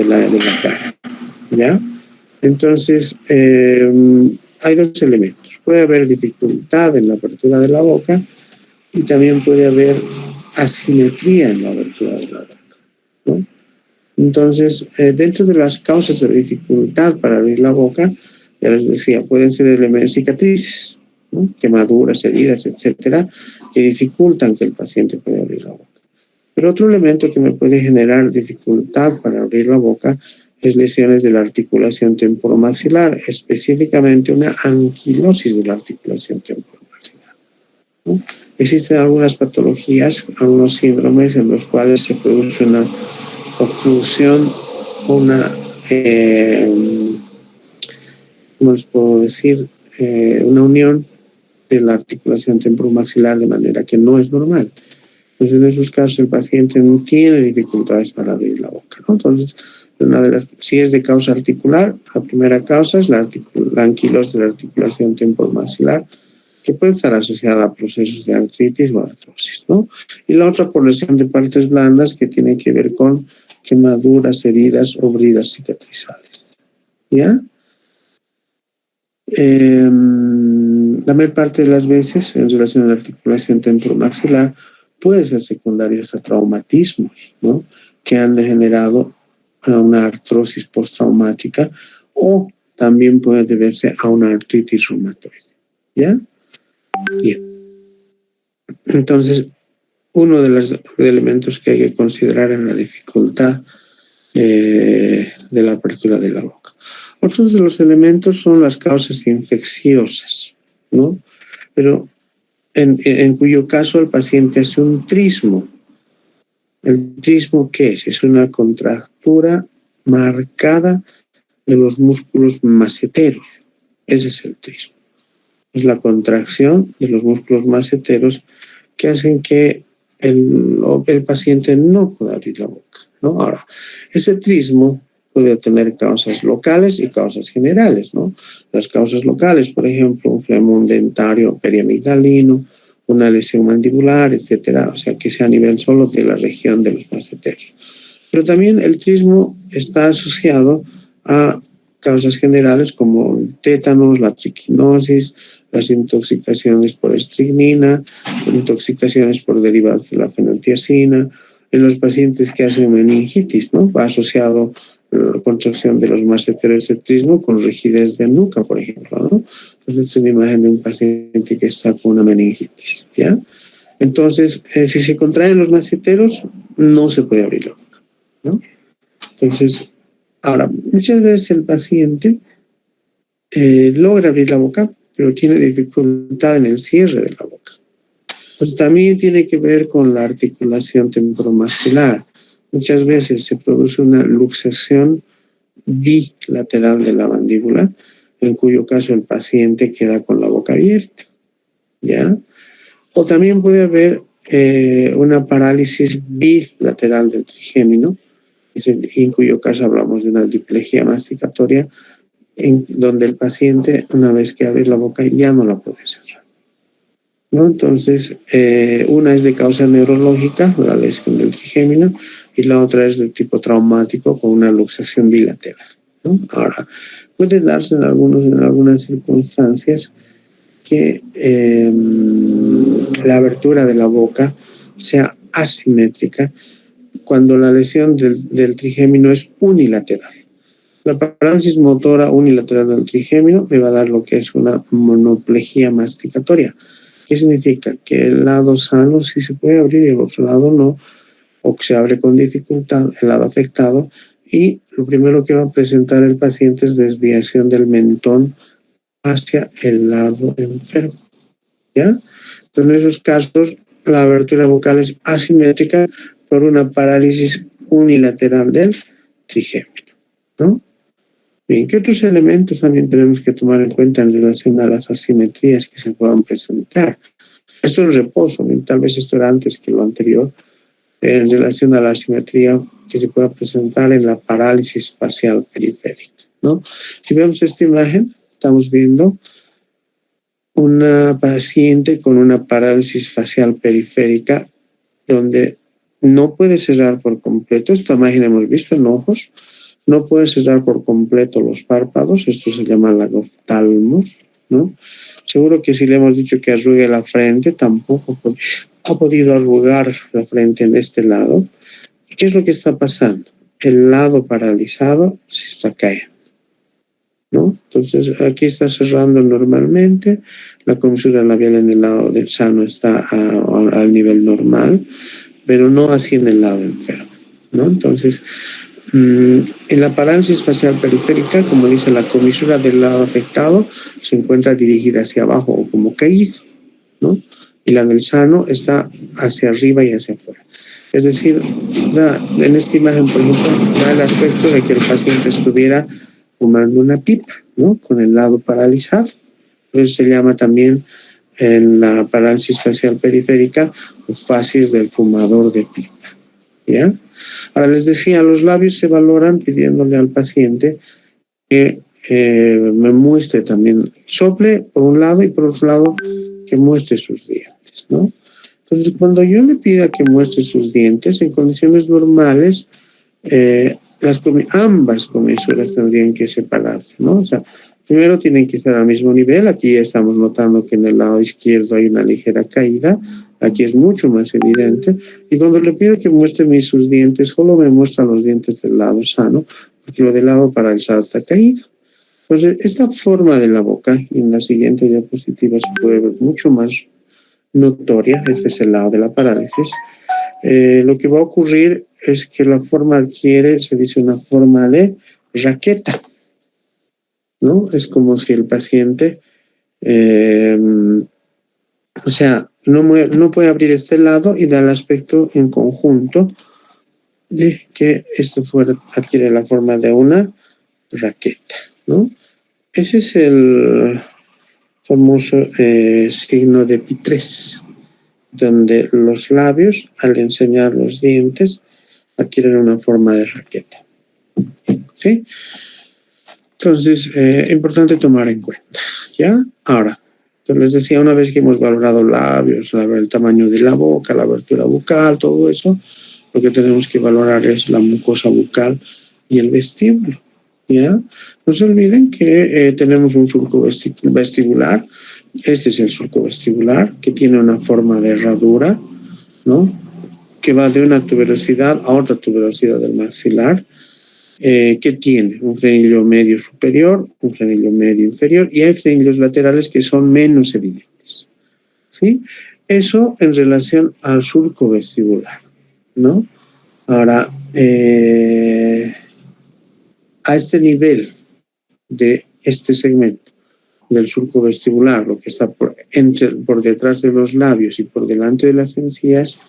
la cara, ¿ya? Entonces, hay 2 elementos. Puede haber dificultad en la apertura de la boca y también puede haber asimetría en la abertura de la boca, ¿no? Entonces, dentro de las causas de dificultad para abrir la boca, ya les decía, pueden ser elementos cicatrices, ¿no? Quemaduras, heridas, etcétera, que dificultan que el paciente pueda abrir la boca. Pero otro elemento que me puede generar dificultad para abrir la boca es lesiones de la articulación temporomaxilar, específicamente una anquilosis de la articulación temporomaxilar, ¿no? Existen algunas patologías, algunos síndromes en los cuales se produce una obstrucción, una, ¿cómo les puedo decir? Una unión de la articulación temporomaxilar de manera que no es normal. Entonces, en esos casos, el paciente no tiene dificultades para abrir la boca, ¿no? Entonces, si es de causa articular, la primera causa es la anquilosis de la articulación temporomaxilar, que puede estar asociada a procesos de artritis o artrosis, ¿no? Y la otra por lesión de partes blandas, que tiene que ver con quemaduras, heridas o bridas cicatrizales, ¿ya? La mayor parte de las veces, en relación a la articulación temporomaxilar, puede ser secundarios a traumatismos, ¿no? Que han degenerado a una artrosis postraumática o también puede deberse a una artritis reumatoide, ¿ya? Bien. Entonces, uno de los elementos que hay que considerar es la dificultad de la apertura de la boca. Otros de los elementos son las causas infecciosas, ¿no? Pero en cuyo caso el paciente hace un trismo. ¿El trismo qué es? Es una contractura marcada de los músculos maceteros. Ese es el trismo. Es la contracción de los músculos maceteros que hacen que el paciente no pueda abrir la boca, ¿no? Ahora, ese trismo puede tener causas locales y causas generales, ¿no? Las causas locales, por ejemplo, un flemón dentario periamigdalino, una lesión mandibular, etcétera, o sea, que sea a nivel solo de la región de los maceteros. Pero también el trismo está asociado a causas generales como el tétanos, la triquinosis, las intoxicaciones por estricnina, intoxicaciones por derivados de la fenotiazina, en los pacientes que hacen meningitis, ¿no? Va asociado la contracción de los maceteros de trismo con rigidez de nuca, por ejemplo, ¿no? Entonces es una imagen de un paciente que está con una meningitis, ¿ya? Entonces, si se contraen los masseteros, no se puede abrir la boca, ¿no? Entonces, ahora, muchas veces el paciente logra abrir la boca, pero tiene dificultad en el cierre de la boca. Pues también tiene que ver con la articulación temporomaxilar. Muchas veces se produce una luxación bilateral de la mandíbula, en cuyo caso el paciente queda con la boca abierta, ¿ya? O también puede haber una parálisis bilateral del trigémino, en cuyo caso hablamos de una diplejía masticatoria, en donde el paciente, una vez que abre la boca, ya no la puede cerrar, ¿no? Entonces, una es de causa neurológica, la lesión del trigémino, y la otra es de tipo traumático con una luxación bilateral, ¿no? Ahora, puede darse en algunas circunstancias que la abertura de la boca sea asimétrica cuando la lesión del trigémino es unilateral. La parálisis motora unilateral del trigémino me va a dar lo que es una monoplejía masticatoria. ¿Qué significa? Que el lado sano sí se puede abrir y el otro lado no, o que se abre con dificultad el lado afectado, y lo primero que va a presentar el paciente es desviación del mentón hacia el lado enfermo, ¿ya? Entonces, en esos casos, la abertura vocal es asimétrica por una parálisis unilateral del trigémino, ¿no? Bien, ¿qué otros elementos también tenemos que tomar en cuenta en relación a las asimetrías que se puedan presentar? Esto es reposo, ¿no? Tal vez esto era antes que lo anterior, en relación a la asimetría que se pueda presentar en la parálisis facial periférica, ¿no? Si vemos esta imagen, estamos viendo una paciente con una parálisis facial periférica donde no puede cerrar por completo. Esta imagen hemos visto en ojos. No puede cerrar por completo los párpados, esto se llama lagoftalmos, ¿no? Seguro que si le hemos dicho que arrugue la frente, tampoco ha podido arrugar la frente en este lado. ¿Y qué es lo que está pasando? El lado paralizado se está cayendo, ¿no? Entonces, aquí está cerrando normalmente, la comisura labial en el lado del sano está al nivel normal, pero no así en el lado enfermo, ¿no? Entonces, en la parálisis facial periférica, como dice, la comisura del lado afectado se encuentra dirigida hacia abajo o como caído, ¿no? Y la del sano está hacia arriba y hacia afuera. Es decir, en esta imagen, por ejemplo, da el aspecto de que el paciente estuviera fumando una pipa, ¿no? Con el lado paralizado. Por eso se llama también en la parálisis facial periférica facies del fumador de pipa, ¿ya? Ahora les decía, los labios se valoran pidiéndole al paciente que me muestre también, sople por un lado y por otro lado que muestre sus dientes, ¿no? Entonces, cuando yo le pida que muestre sus dientes, en condiciones normales, ambas comisuras tendrían que separarse, ¿no? O sea, primero tienen que estar al mismo nivel. Aquí ya estamos notando que en el lado izquierdo hay una ligera caída. Aquí es mucho más evidente. Y cuando le pido que muestre sus dientes, solo me muestra los dientes del lado sano, porque lo del lado paralizado está caído. Entonces, esta forma de la boca, y en la siguiente diapositiva se puede ver mucho más notoria. Este es el lado de la parálisis. Lo que va a ocurrir es que la forma adquiere, se dice, una forma de raqueta, ¿no? Es como si el paciente, o sea, no puede abrir este lado y da el aspecto en conjunto de que esto adquiere la forma de una raqueta, ¿no? Ese es el famoso signo de Pitres, donde los labios, al enseñar los dientes, adquieren una forma de raqueta, ¿sí? Entonces, importante tomar en cuenta, ¿ya? Ahora, entonces les decía, una vez que hemos valorado labios, el tamaño de la boca, la abertura bucal, todo eso, lo que tenemos que valorar es la mucosa bucal y el vestíbulo, ¿ya? No se olviden que tenemos un surco vestibular. Este es el surco vestibular, que tiene una forma de herradura, ¿no? Que va de una tuberosidad a otra tuberosidad del maxilar, que tiene un frenillo medio superior, un frenillo medio inferior, y hay frenillos laterales que son menos evidentes, ¿sí? Eso en relación al surco vestibular, ¿no? Ahora, a este nivel de este segmento del surco vestibular, lo que está por detrás de los labios y por delante de las encías,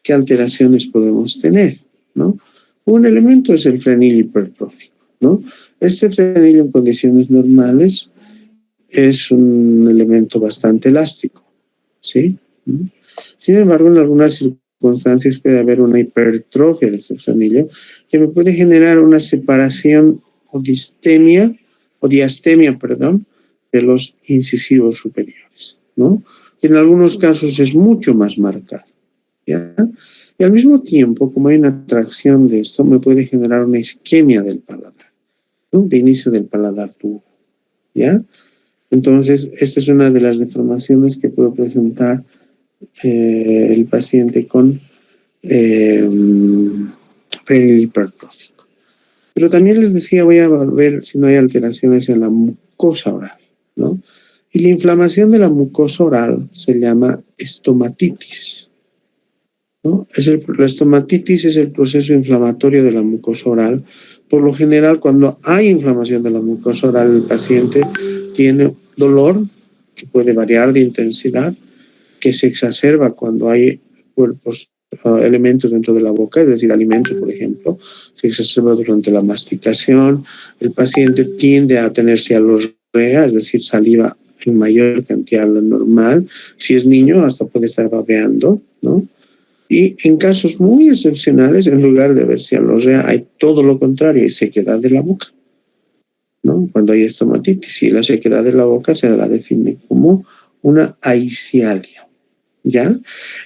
¿qué alteraciones podemos tener, ¿no? Un elemento es el frenillo hipertrófico, ¿no? Este frenillo en condiciones normales es un elemento bastante elástico, ¿sí? Sin embargo, en algunas circunstancias puede haber una hipertrofia de ese frenillo que me puede generar una separación o diastemia, de los incisivos superiores, ¿no? Que en algunos casos es mucho más marcado, ¿ya? Y al mismo tiempo, como hay una atracción de esto, me puede generar una isquemia del paladar, ¿no? De inicio del paladar duro, ¿ya? Entonces, esta es una de las deformaciones que puede presentar el paciente con frenillo hipertrófico. Pero también les decía, voy a ver si no hay alteraciones en la mucosa oral, ¿no? Y la inflamación de la mucosa oral se llama estomatitis, ¿no? La estomatitis es el proceso inflamatorio de la mucosa oral. Por lo general, cuando hay inflamación de la mucosa oral, el paciente tiene dolor que puede variar de intensidad, que se exacerba cuando hay elementos dentro de la boca, es decir, alimentos, por ejemplo, se exacerba durante la masticación. El paciente tiende a tener cialorrea, es decir, saliva en mayor cantidad de lo normal. Si es niño, hasta puede estar babeando, ¿no? Y en casos muy excepcionales, en lugar de haber cialorrea, hay todo lo contrario, hay sequedad de la boca, ¿no? Cuando hay estomatitis, y la sequedad de la boca se la define como una aicialia, ¿ya?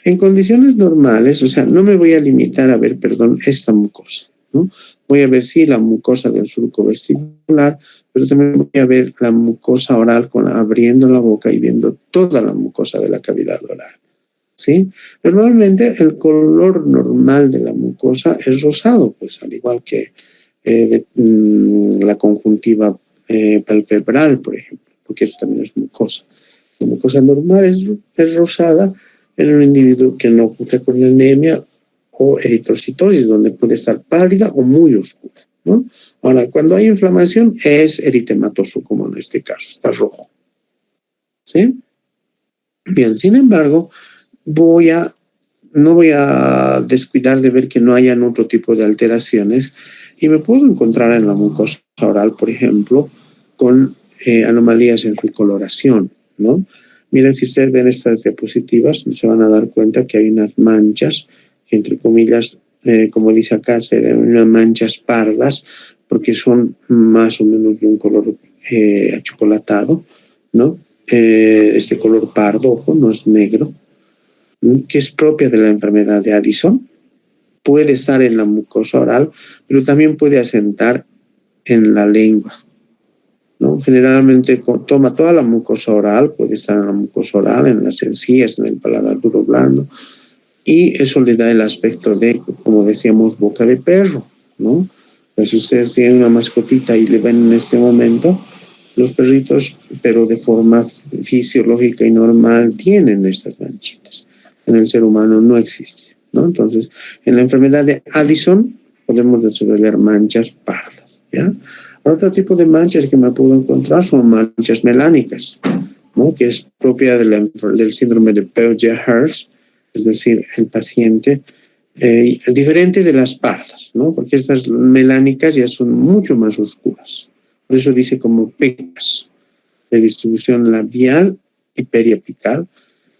En condiciones normales, o sea, no me voy a limitar a ver, esta mucosa, ¿no? Voy a ver, sí, la mucosa del surco vestibular, pero también voy a ver la mucosa oral abriendo la boca y viendo toda la mucosa de la cavidad oral, ¿sí? Normalmente el color normal de la mucosa es rosado, pues al igual que la conjuntiva palpebral, por ejemplo, porque eso también es mucosa. La mucosa normal es rosada en un individuo que no cursa con anemia o eritrocitosis, donde puede estar pálida o muy oscura, ¿no? Ahora, cuando hay inflamación es eritematoso, como en este caso, está rojo, ¿sí? Bien, sin embargo, no voy a descuidar de ver que no hayan otro tipo de alteraciones y me puedo encontrar en la mucosa oral, por ejemplo, con anomalías en su coloración, ¿no? Miren, si ustedes ven estas diapositivas, se van a dar cuenta que hay unas manchas que, entre comillas, como dice acá, se denominan manchas pardas porque son más o menos de un color achocolatado, ¿no? Este color pardo, ojo, no es negro, que es propia de la enfermedad de Addison. Puede estar en la mucosa oral, pero también puede asentar en la lengua, ¿no? Generalmente toma toda la mucosa oral, puede estar en la mucosa oral, en las encías, en el paladar duro blando, y eso le da el aspecto de, como decíamos, boca de perro, ¿no? Pues si ustedes tienen una mascotita y le ven en este momento, los perritos, pero de forma fisiológica y normal, tienen estas manchitas. En el ser humano no existe, ¿no? Entonces, en la enfermedad de Addison podemos desarrollar manchas pardas, ¿ya? Otro tipo de manchas que me puedo encontrar son manchas melánicas, ¿no? Que es propia del síndrome de Peutz-Jeghers, es decir, el paciente, diferente de las pardas, ¿no? Porque estas melánicas ya son mucho más oscuras. Por eso dice como pecas de distribución labial y periapical,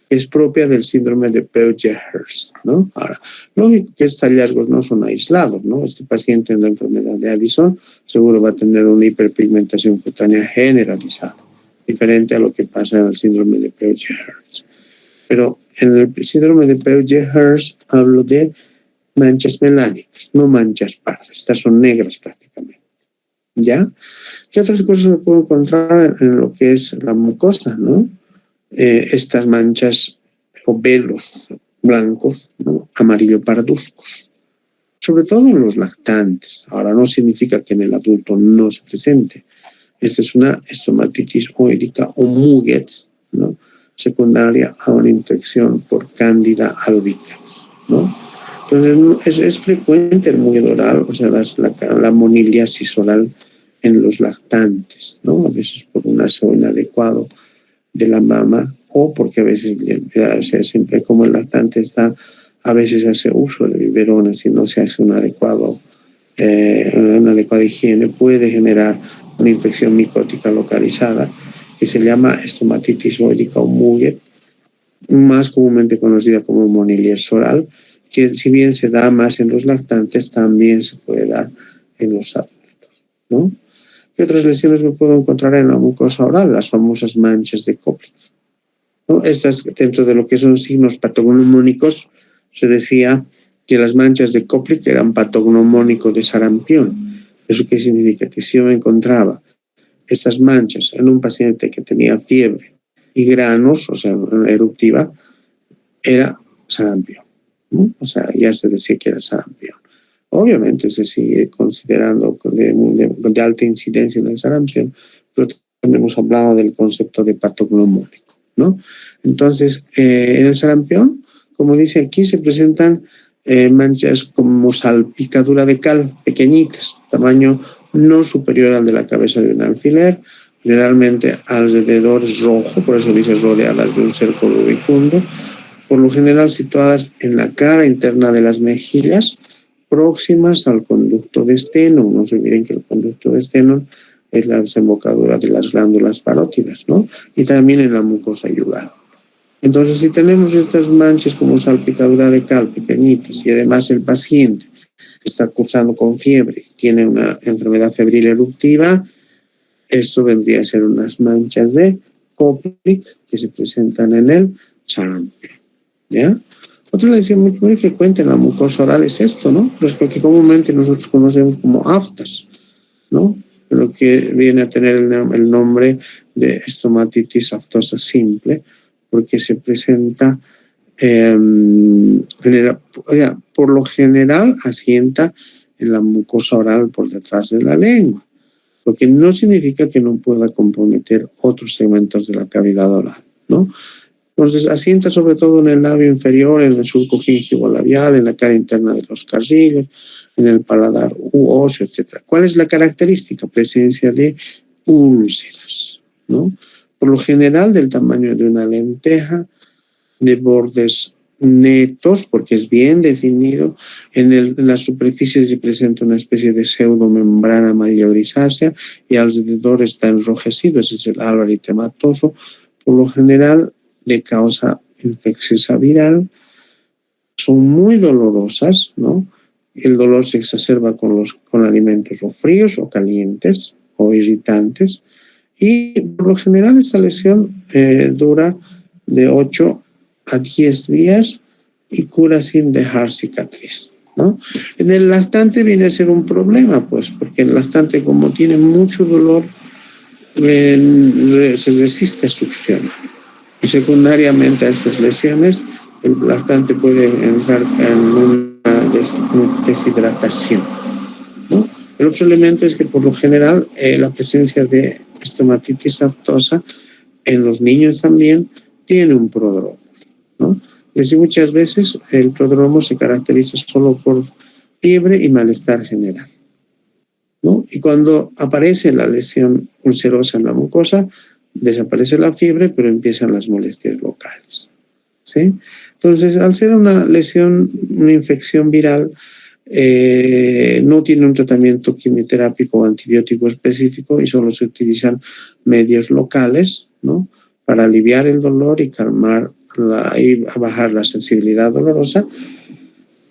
que es propia del síndrome de Peutz-Jeghers, ¿no? Ahora, lógico que estos hallazgos no son aislados, ¿no? Este paciente en la enfermedad de Addison seguro va a tener una hiperpigmentación cutánea generalizada, diferente a lo que pasa en el síndrome de Peutz-Jeghers. Pero en el síndrome de Peutz-Jeghers hablo de manchas melánicas, no manchas pardas. Estas son negras prácticamente, ¿ya? ¿Qué otras cosas me puedo encontrar en lo que es la mucosa, ¿no? Estas manchas o velos blancos, ¿no? Amarillo parduzcos, sobre todo en los lactantes. Ahora, no significa que en el adulto no se presente. Esta es una estomatitis oídica o Muget, ¿no? secundaria a una infección por Candida albicans, ¿no? Entonces es frecuente el mugido oral, o sea, la moniliasis oral en los lactantes, ¿no? A veces por un aseo inadecuado de la mama o porque a veces, o sea, siempre como el lactante está, a veces hace uso de biberones y no se hace una adecuada higiene, puede generar una infección micótica localizada que se llama estomatitis zoódica o Muget, más comúnmente conocida como moniliasis oral, que si bien se da más en los lactantes, también se puede dar en los adultos, ¿no? ¿Qué otras lesiones me puedo encontrar en la mucosa oral? Las famosas manchas de Koplik, ¿no? Estas, dentro de lo que son signos patognomónicos, se decía que las manchas de Koplik eran patognomónicos de sarampión. ¿Eso qué significa? Que si yo me encontraba estas manchas en un paciente que tenía fiebre y granos, o sea, eruptiva, era sarampión, ¿no? O sea, ya se decía que era sarampión. Obviamente se sigue considerando de alta incidencia en el sarampión, pero también hemos hablado del concepto de patognomónico, ¿no? Entonces, en el sarampión, como dice aquí, se presentan manchas como salpicadura de cal, pequeñitas, tamaño no superior al de la cabeza de un alfiler, generalmente alrededor es rojo, por eso dice rodeadas de un cerco rubicundo, por lo general situadas en la cara interna de las mejillas, próximas al conducto de Stenón. No se olviden que el conducto de Stenón es la desembocadura de las glándulas parótidas, ¿no? Y también en la mucosa yugal. Entonces, si tenemos estas manchas como salpicadura de cal pequeñitas y además el paciente está cursando con fiebre y tiene una enfermedad febril eruptiva, esto vendría a ser unas manchas de Koplik que se presentan en el sarampión, ¿ya? Otra lesión muy frecuente en la mucosa oral es esto, ¿no? Pues lo que comúnmente nosotros conocemos como aftas, ¿no? Lo que viene a tener el nombre de estomatitis aftosa simple, porque se presenta, por lo general, asienta en la mucosa oral por detrás de la lengua, lo que no significa que no pueda comprometer otros segmentos de la cavidad oral, ¿no? Entonces, asienta sobre todo en el labio inferior, en el surco gingivo-labial, en la cara interna de los carrillos, en el paladar óseo, etc. ¿Cuál es la característica? Presencia de úlceras, ¿no? Por lo general, del tamaño de una lenteja, de bordes netos, porque es bien definido. En las superficies se presenta una especie de pseudomembrana amarilla grisácea y alrededor está enrojecido, ese es el áloe eritematoso. Por lo general, de causa infecciosa viral, son muy dolorosas, ¿no? El dolor se exacerba con alimentos o fríos o calientes o irritantes, y por lo general esta lesión dura de 8 a 10 días y cura sin dejar cicatriz, ¿no? En el lactante viene a ser un problema, pues, porque el lactante, como tiene mucho dolor, se resiste a succionar. Y secundariamente a estas lesiones, el lactante puede entrar en una deshidratación, ¿no? El otro elemento es que por lo general la presencia de estomatitis aftosa en los niños también tiene un prodromo, ¿no? Es decir, muchas veces el prodromo se caracteriza solo por fiebre y malestar general, ¿no? Y cuando aparece la lesión ulcerosa en la mucosa, desaparece la fiebre, pero empiezan las molestias locales, ¿sí? Entonces, al ser una lesión, una infección viral, no tiene un tratamiento quimioterápico o antibiótico específico y solo se utilizan medios locales, ¿no? Para aliviar el dolor y calmar y bajar la sensibilidad dolorosa,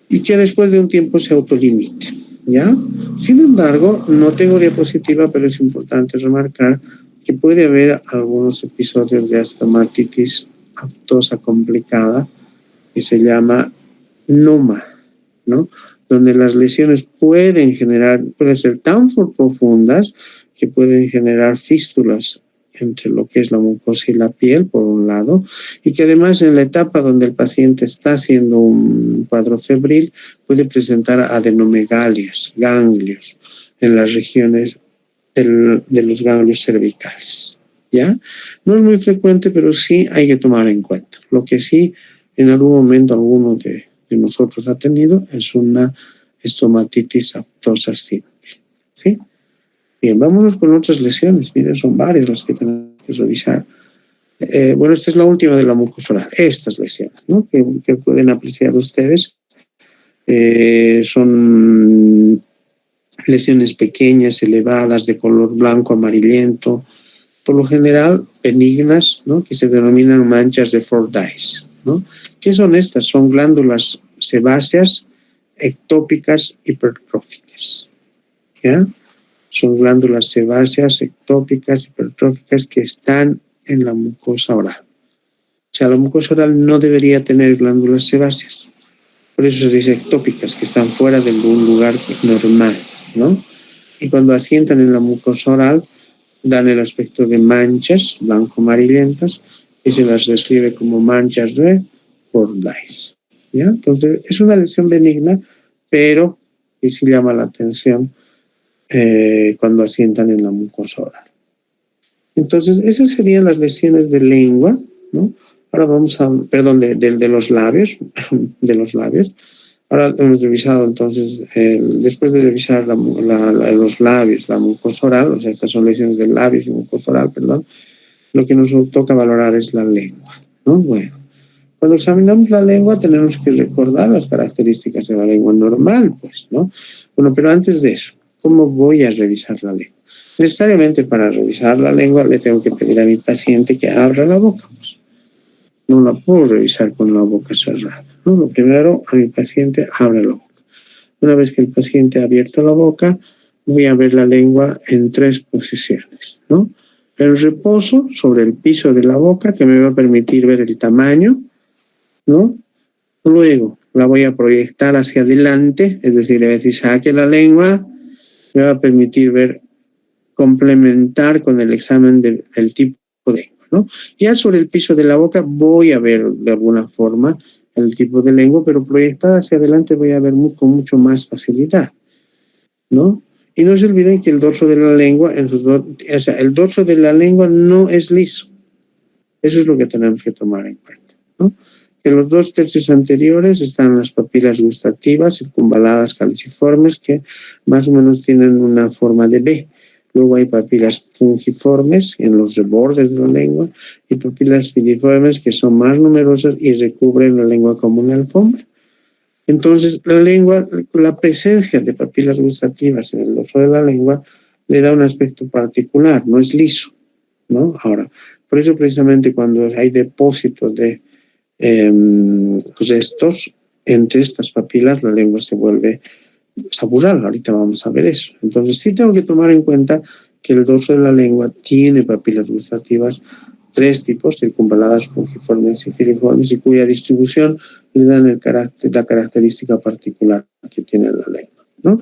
y que después de un tiempo se autolimite, ¿ya? Sin embargo, no tengo diapositiva, pero es importante remarcar que puede haber algunos episodios de estomatitis aftosa complicada que se llama NOMA, ¿no? Donde las lesiones pueden ser tan profundas que pueden generar fístulas entre lo que es la mucosa y la piel, por un lado, y que además en la etapa donde el paciente está haciendo un cuadro febril puede presentar adenomegalias, ganglios, en las regiones de los ganglios cervicales, ¿ya? No es muy frecuente, pero sí hay que tomar en cuenta. Lo que sí, en algún momento alguno de nosotros ha tenido es una estomatitis aftosa simple, ¿sí? Bien, vámonos con otras lesiones. Miren, son varias las que tenemos que revisar. Bueno, esta es la última de la mucosa oral. Estas lesiones, ¿no? Que pueden apreciar ustedes son lesiones pequeñas, elevadas, de color blanco, amarillento, por lo general benignas, ¿no? Que se denominan manchas de Fordyce, ¿no? ¿Qué son estas? Son glándulas sebáceas ectópicas hipertróficas, ¿ya? Son glándulas sebáceas ectópicas hipertróficas que están en la mucosa oral. O sea, la mucosa oral no debería tener glándulas sebáceas. Por eso se dice ectópicas, que están fuera de un lugar normal, ¿no? Y cuando asientan en la mucosa oral, dan el aspecto de manchas blanco-amarillentas y se las describe como manchas de Fordyce, ¿ya? Entonces, es una lesión benigna, pero que sí llama la atención cuando asientan en la mucosa oral. Entonces, esas serían las lesiones de lengua, ¿no? Ahora vamos a, perdón, de los labios, de los labios. Ahora hemos revisado entonces, después de revisar los labios, la mucosa oral, o sea, estas son lesiones del labio y mucosa oral, perdón, lo que nos toca valorar es la lengua, ¿no? Bueno, cuando examinamos la lengua tenemos que recordar las características de la lengua normal, pues, ¿no? Bueno, pero antes de eso, ¿cómo voy a revisar la lengua? Necesariamente para revisar la lengua le tengo que pedir a mi paciente que abra la boca, pues. No la puedo revisar con la boca cerrada, ¿no? Lo primero, a mi paciente abre la boca. Una vez que el paciente ha abierto la boca, voy a ver la lengua en 3 posiciones, ¿no? El reposo sobre el piso de la boca, que me va a permitir ver el tamaño, ¿no? Luego la voy a proyectar hacia adelante, es decir, le voy a decir, saque la lengua, me va a permitir ver, complementar con el examen del tipo de lengua, ¿no? Ya sobre el piso de la boca voy a ver de alguna forma el tipo de lengua, pero proyectada hacia adelante voy a ver con mucho más facilidad, ¿no? Y no se olviden que el dorso de la lengua, o sea, el dorso de la lengua no es liso. Eso es lo que tenemos que tomar en cuenta, ¿no? En los 2 tercios anteriores están las papilas gustativas, circunvaladas caliciformes, que más o menos tienen una forma de B. Luego hay papilas fungiformes en los bordes de la lengua y papilas filiformes que son más numerosas y recubren la lengua como una alfombra. Entonces, la lengua, la presencia de papilas gustativas en el dorso de la lengua le da un aspecto particular, no es liso, ¿no? Ahora, por eso precisamente cuando hay depósitos de restos entre estas papilas, la lengua se vuelve sabural. Ahorita vamos a ver eso. Entonces sí tengo que tomar en cuenta que el dorso de la lengua tiene papilas gustativas, 3 tipos, circunvaladas, fungiformes y filiformes, y cuya distribución le dan la característica particular que tiene la lengua, ¿no?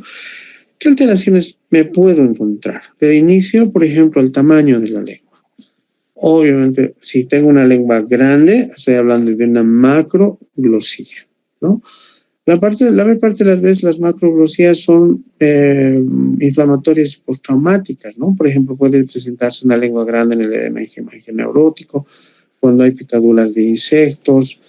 ¿Qué alteraciones me puedo encontrar? De inicio, por ejemplo, el tamaño de la lengua. Obviamente, si tengo una lengua grande, estoy hablando de una macroglosía, ¿no? La mayor parte de las veces las macroglosías son inflamatorias y postraumáticas, ¿no? Por ejemplo, puede presentarse una lengua grande en el edema neurótico, cuando hay picaduras de insectos,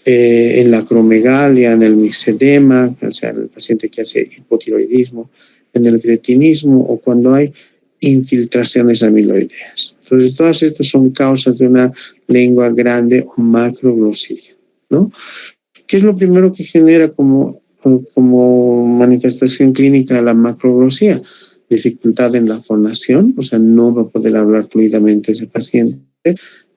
en la acromegalia, en el mixedema, o sea, el paciente que hace hipotiroidismo, en el cretinismo o cuando hay infiltraciones amiloideas. Entonces, todas estas son causas de una lengua grande o macroglosía, ¿no? ¿Qué es lo primero que genera como manifestación clínica la macroglosía? Dificultad en la fonación, o sea, no va a poder hablar fluidamente ese paciente,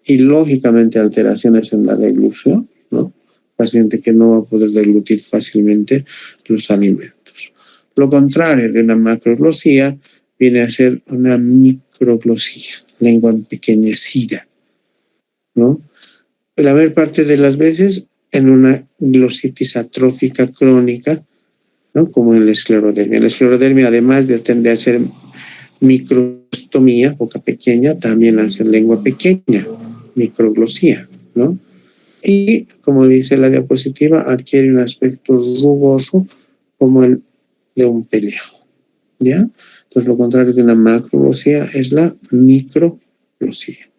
y lógicamente alteraciones en la deglución, ¿no? Paciente que no va a poder deglutir fácilmente los alimentos. Lo contrario de una macroglosía viene a ser una microglosía, lengua empequeñecida, ¿no? La mayor parte de las veces en una glositis atrófica crónica, ¿no? Como en la esclerodermia. La esclerodermia, además de tender a ser microstomía, boca pequeña, también hace lengua pequeña, microglosía, ¿no? Y, como dice la diapositiva, adquiere un aspecto rugoso como el de un pellejo, ¿ya? Entonces, lo contrario de una macroglosía es la microglosía. lo sigue.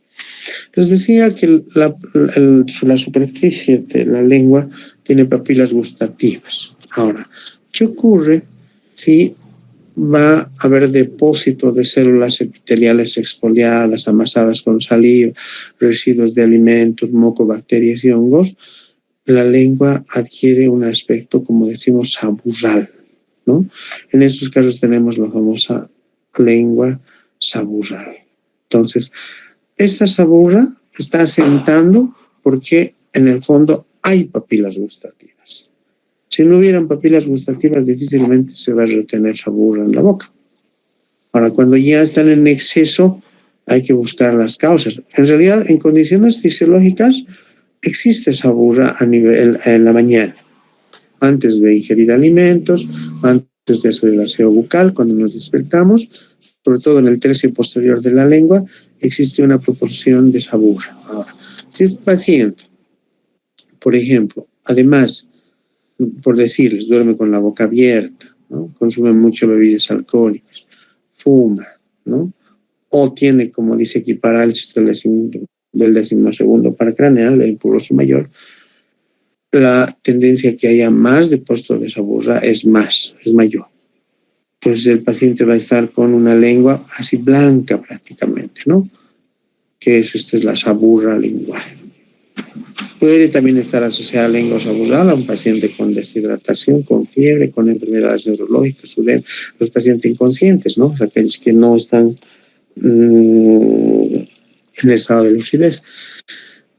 Les decía que la superficie de la lengua tiene papilas gustativas. Ahora, ¿qué ocurre si va a haber depósito de células epiteliales exfoliadas, amasadas con saliva, residuos de alimentos, moco, bacterias y hongos? La lengua adquiere un aspecto, como decimos, saburral, ¿no? En estos casos tenemos la famosa lengua saburral. Entonces, esta saburra está asentando porque en el fondo hay papilas gustativas. Si no hubieran papilas gustativas, difícilmente se va a retener saburra en la boca. Ahora, cuando ya están en exceso, hay que buscar las causas. En realidad, en condiciones fisiológicas, existe saburra en la mañana, antes de ingerir alimentos, antes de hacer el aseo bucal, cuando nos despertamos, sobre todo en el tercio posterior de la lengua, existe una proporción de saburra. Ahora, si el paciente, por ejemplo, además, por decirles, duerme con la boca abierta, ¿no? Consume mucho bebidas alcohólicas, fuma, ¿no? O tiene, como dice aquí, parálisis del decimosegundo paracraneal, el impulso mayor, la tendencia que haya más depósito de saburra es mayor. Entonces el paciente va a estar con una lengua así blanca prácticamente, ¿no? Que esta es la saburra lingual. Puede también estar asociada a lengua saburral a un paciente con deshidratación, con fiebre, con enfermedades neurológicas, los pacientes inconscientes, ¿no? Aquellos que no están en estado de lucidez.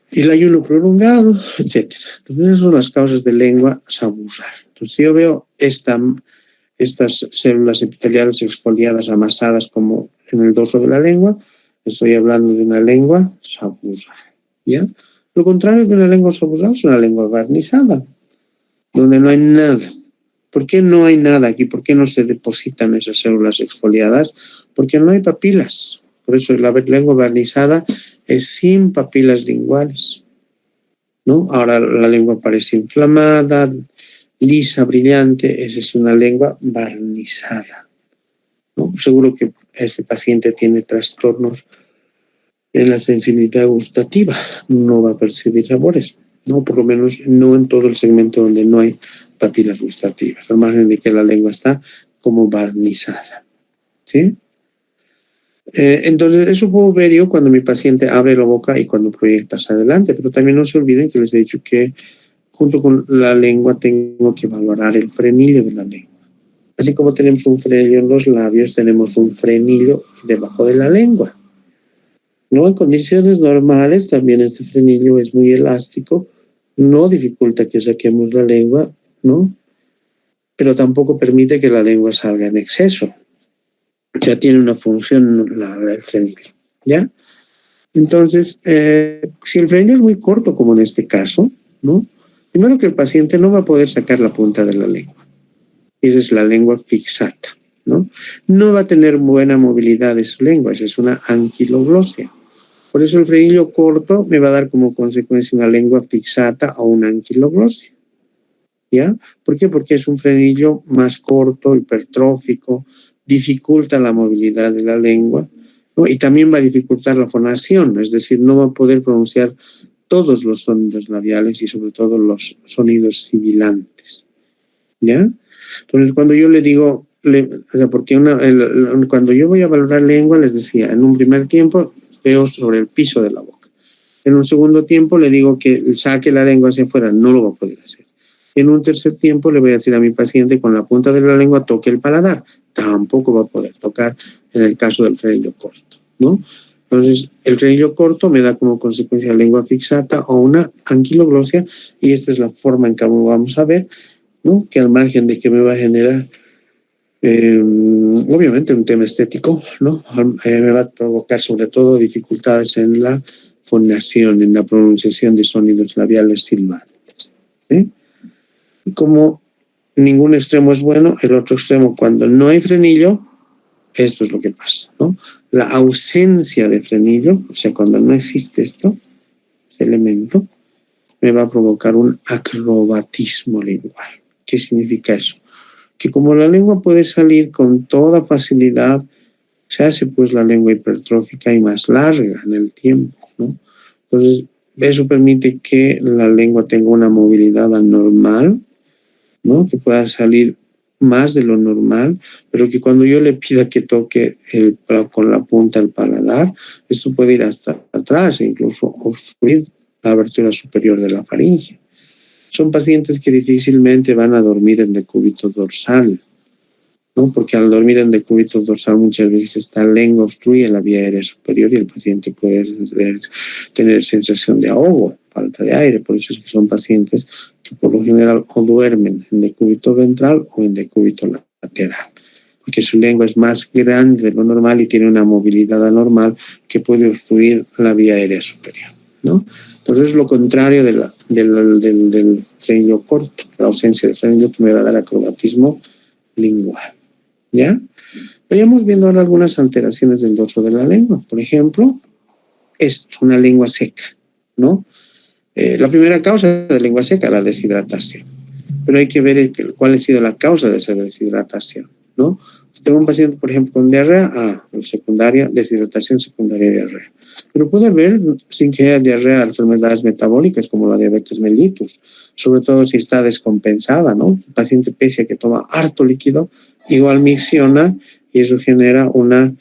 Y el ayuno prolongado, etc. Entonces, esas son las causas de lengua saburral. Entonces, yo veo estas células epiteliales exfoliadas, amasadas como en el dorso de la lengua, estoy hablando de una lengua saburral, ¿ya? Lo contrario de una lengua saburral es una lengua barnizada, donde no hay nada. ¿Por qué no hay nada aquí? ¿Por qué no se depositan esas células exfoliadas? Porque no hay papilas. Por eso la lengua barnizada es sin papilas linguales, ¿no? Ahora la lengua parece inflamada, lisa, brillante, esa es una lengua barnizada, ¿no? Seguro que este paciente tiene trastornos en la sensibilidad gustativa, no va a percibir sabores, ¿no? Por lo menos no en todo el segmento donde no hay papilas gustativas, al margen de que la lengua está como barnizada, ¿sí? Entonces, eso puedo ver yo cuando mi paciente abre la boca y cuando proyecta hacia adelante, pero también no se olviden que les he dicho que junto con la lengua tengo que valorar el frenillo de la lengua. Así como tenemos un frenillo en los labios, tenemos un frenillo debajo de la lengua, ¿no? En condiciones normales también este frenillo es muy elástico, no dificulta que saquemos la lengua, ¿no? Pero tampoco permite que la lengua salga en exceso. Ya tiene una función el frenillo, ¿ya? Entonces, si el frenillo es muy corto, como en este caso, ¿no? Primero que el paciente no va a poder sacar la punta de la lengua. Esa es la lengua fixata, ¿no? No va a tener buena movilidad de su lengua, esa es una anquiloglosia. Por eso el frenillo corto me va a dar como consecuencia una lengua fixata o una anquiloglosia, ¿ya? ¿Por qué? Porque es un frenillo más corto, hipertrófico, dificulta la movilidad de la lengua, ¿no? Y también va a dificultar la fonación, es decir, no va a poder pronunciar todos los sonidos labiales y sobre todo los sonidos sibilantes, ¿ya? Entonces, cuando yo le digo, porque cuando yo voy a valorar lengua, les decía, en un primer tiempo veo sobre el piso de la boca. En un segundo tiempo le digo que saque la lengua hacia afuera, no lo va a poder hacer. En un tercer tiempo le voy a decir a mi paciente con la punta de la lengua toque el paladar, tampoco va a poder tocar en el caso del frenillo corto, ¿no? Entonces, el frenillo corto me da como consecuencia lengua fixata o una anquiloglosia, y esta es la forma en que vamos a ver, ¿no? Que al margen de que me va a generar obviamente un tema estético, ¿no? Me va a provocar sobre todo dificultades en la fonación, en la pronunciación de sonidos labiales silbantes, ¿sí? Y como ningún extremo es bueno, el otro extremo, cuando no hay frenillo, esto es lo que pasa, ¿no? La ausencia de frenillo, o sea, cuando no existe este elemento, me va a provocar un acrobatismo lingual. ¿Qué significa eso? Que como la lengua puede salir con toda facilidad se hace pues la lengua hipertrófica y más larga en el tiempo, ¿no? Entonces, eso permite que la lengua tenga una movilidad anormal, ¿no? Que pueda salir más de lo normal, pero que cuando yo le pida que toque con la punta el paladar, esto puede ir hasta atrás e incluso obstruir la abertura superior de la faringe. Son pacientes que difícilmente van a dormir en decúbito dorsal, ¿no? Porque al dormir en decúbito dorsal muchas veces esta lengua obstruye la vía aérea superior y el paciente puede tener sensación de ahogo, falta de aire. Por eso es que son pacientes que por lo general o duermen en decúbito ventral o en decúbito lateral, porque su lengua es más grande de lo normal y tiene una movilidad anormal que puede obstruir la vía aérea superior, ¿no? Entonces es lo contrario del frenillo corto, la ausencia de frenillo que me va a dar acrobatismo lingual. ¿Ya? Vayamos viendo ahora algunas alteraciones del dorso de la lengua. Por ejemplo, una lengua seca, ¿no? La primera causa de lengua seca, la deshidratación. Pero hay que ver cuál ha sido la causa de esa deshidratación, ¿no? Si tengo un paciente, por ejemplo, con diarrea, secundaria, deshidratación secundaria diarrea. Pero puede haber, sin que haya diarrea, enfermedades metabólicas como la diabetes mellitus, sobre todo si está descompensada, ¿no? El paciente, pese a que toma harto líquido, igual micciona y eso genera una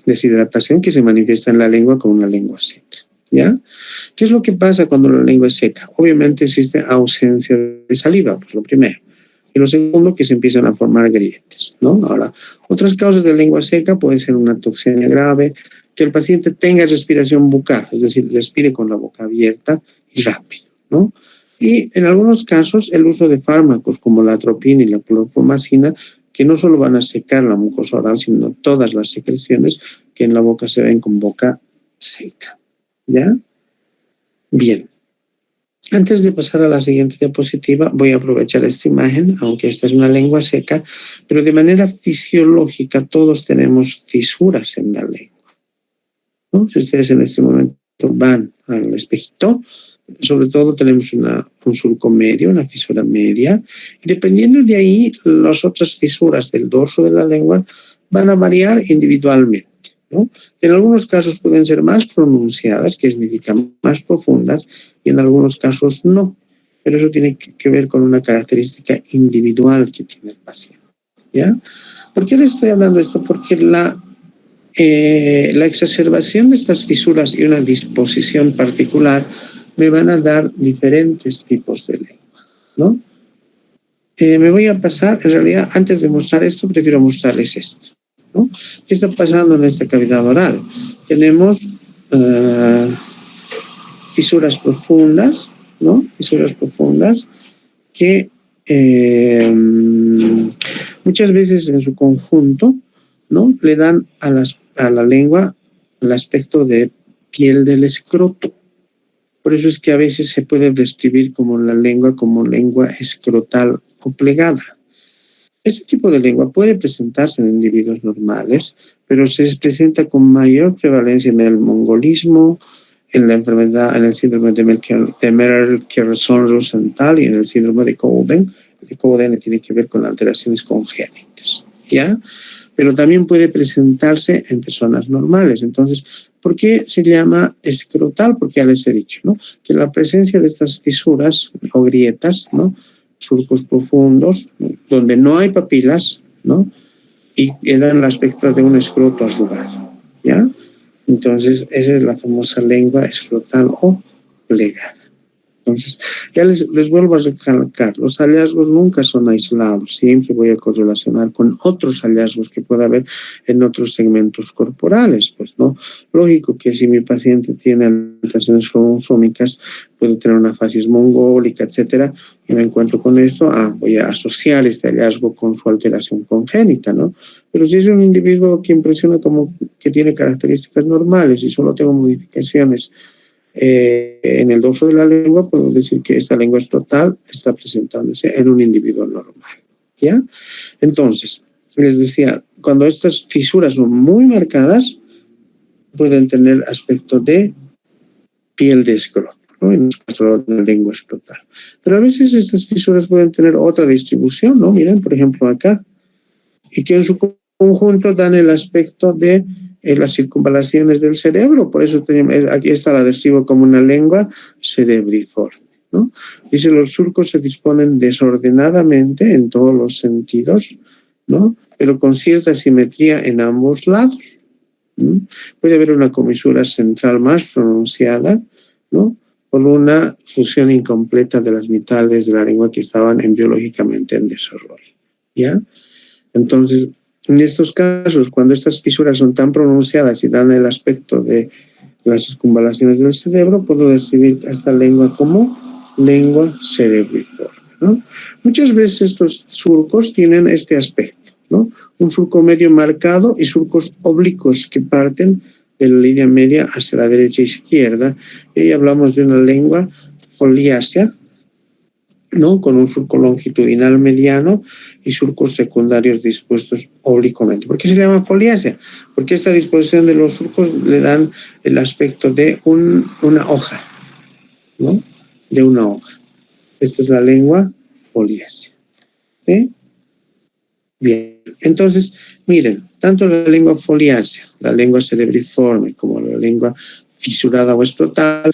deshidratación que se manifiesta en la lengua como una lengua seca, ¿ya? ¿Qué es lo que pasa cuando la lengua es seca? Obviamente existe ausencia de saliva, pues lo primero. Y lo segundo, que se empiezan a formar grietas, ¿no? Ahora, otras causas de lengua seca puede ser una toxemia grave, que el paciente tenga respiración bucal, es decir, respire con la boca abierta y rápido, ¿no? Y en algunos casos el uso de fármacos como la atropina y la clorpromacina, que no solo van a secar la mucosa oral, sino todas las secreciones que en la boca se ven con boca seca, ¿ya? Bien. Antes de pasar a la siguiente diapositiva, voy a aprovechar esta imagen, aunque esta es una lengua seca, pero de manera fisiológica todos tenemos fisuras en la lengua, ¿no? Si ustedes en este momento van al espejito, sobre todo tenemos un surco medio, una fisura media, y dependiendo de ahí, las otras fisuras del dorso de la lengua van a variar individualmente, ¿no? En algunos casos pueden ser más pronunciadas, que significan más profundas, y en algunos casos no. Pero eso tiene que ver con una característica individual que tiene el paciente, ¿ya? ¿Por qué les estoy hablando de esto? Porque la exacerbación de estas fisuras y una disposición particular me van a dar diferentes tipos de lengua, ¿no? Me voy a pasar, en realidad, antes de mostrar esto, prefiero mostrarles esto, ¿no? ¿Qué está pasando en esta cavidad oral? Tenemos fisuras profundas, ¿no? Fisuras profundas que muchas veces en su conjunto, ¿no? Le dan a la lengua el aspecto de piel del escroto. Por eso es que a veces se puede describir como la lengua como lengua escrotal o plegada. Este tipo de lengua puede presentarse en individuos normales, pero se presenta con mayor prevalencia en el mongolismo, en la enfermedad, en el síndrome de Merkel-Rosenthal y en el síndrome de Cowden. El Cowden tiene que ver con alteraciones congénitas, ¿ya? Pero también puede presentarse en personas normales. Entonces, ¿por qué se llama escrotal? Porque ya les he dicho, ¿no? Que la presencia de estas fisuras o grietas, ¿no? Surcos profundos, ¿no? Donde no hay papilas, ¿no? Y dan el aspecto de un escroto arrugado, ¿ya? Entonces, esa es la famosa lengua escrotal o plegada. Entonces, ya les vuelvo a recalcar, los hallazgos nunca son aislados, siempre voy a correlacionar con otros hallazgos que pueda haber en otros segmentos corporales, pues, ¿no? Lógico que si mi paciente tiene alteraciones cromosómicas, puede tener una facies mongólica, etcétera, y me encuentro con esto, voy a asociar este hallazgo con su alteración congénita, ¿no? Pero si es un individuo que impresiona como que tiene características normales y solo tengo modificaciones en el dorso de la lengua, puedo decir que esta lengua escrotal está presentándose en un individuo normal, ¿ya? Entonces, les decía, cuando estas fisuras son muy marcadas, pueden tener aspecto de piel de escroto, ¿no? En el caso de la lengua escrotal. Pero a veces estas fisuras pueden tener otra distribución, ¿no? Miren, por ejemplo, acá, y que en su conjunto dan el aspecto de las circunvalaciones del cerebro, por eso aquí esta la describo como una lengua cerebriforme, ¿no? Dice, los surcos se disponen desordenadamente en todos los sentidos, ¿no? Pero con cierta simetría en ambos lados, ¿no? Puede haber una comisura central más pronunciada, ¿no? Por una fusión incompleta de las mitades de la lengua que estaban embriológicamente en desarrollo, ¿ya? Entonces, en estos casos, cuando estas fisuras son tan pronunciadas y dan el aspecto de las circunvalaciones del cerebro, puedo describir a esta lengua como lengua cerebriforme, ¿no? Muchas veces estos surcos tienen este aspecto, ¿no? Un surco medio marcado y surcos oblicuos que parten de la línea media hacia la derecha e izquierda. Y ahí hablamos de una lengua foliácea, ¿no? Con un surco longitudinal mediano y surcos secundarios dispuestos oblicuamente. ¿Por qué se llama foliácea? Porque esta disposición de los surcos le dan el aspecto de una hoja, ¿no? De una hoja. Esta es la lengua foliácea, ¿sí? Bien, entonces, miren, tanto la lengua foliácea, la lengua cerebriforme, como la lengua fisurada o escrotal,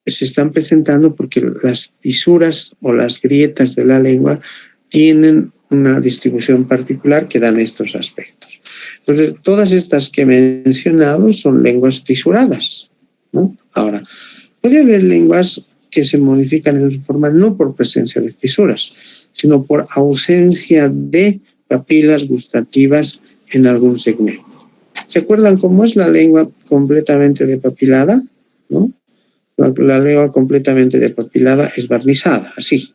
se están presentando porque las fisuras o las grietas de la lengua tienen una distribución particular que dan estos aspectos. Entonces, todas estas que he mencionado son lenguas fisuradas, ¿no? Ahora, puede haber lenguas que se modifican en su forma no por presencia de fisuras, sino por ausencia de papilas gustativas en algún segmento. ¿Se acuerdan cómo es la lengua completamente depapilada? ¿No? La lengua completamente depapilada es barnizada, así.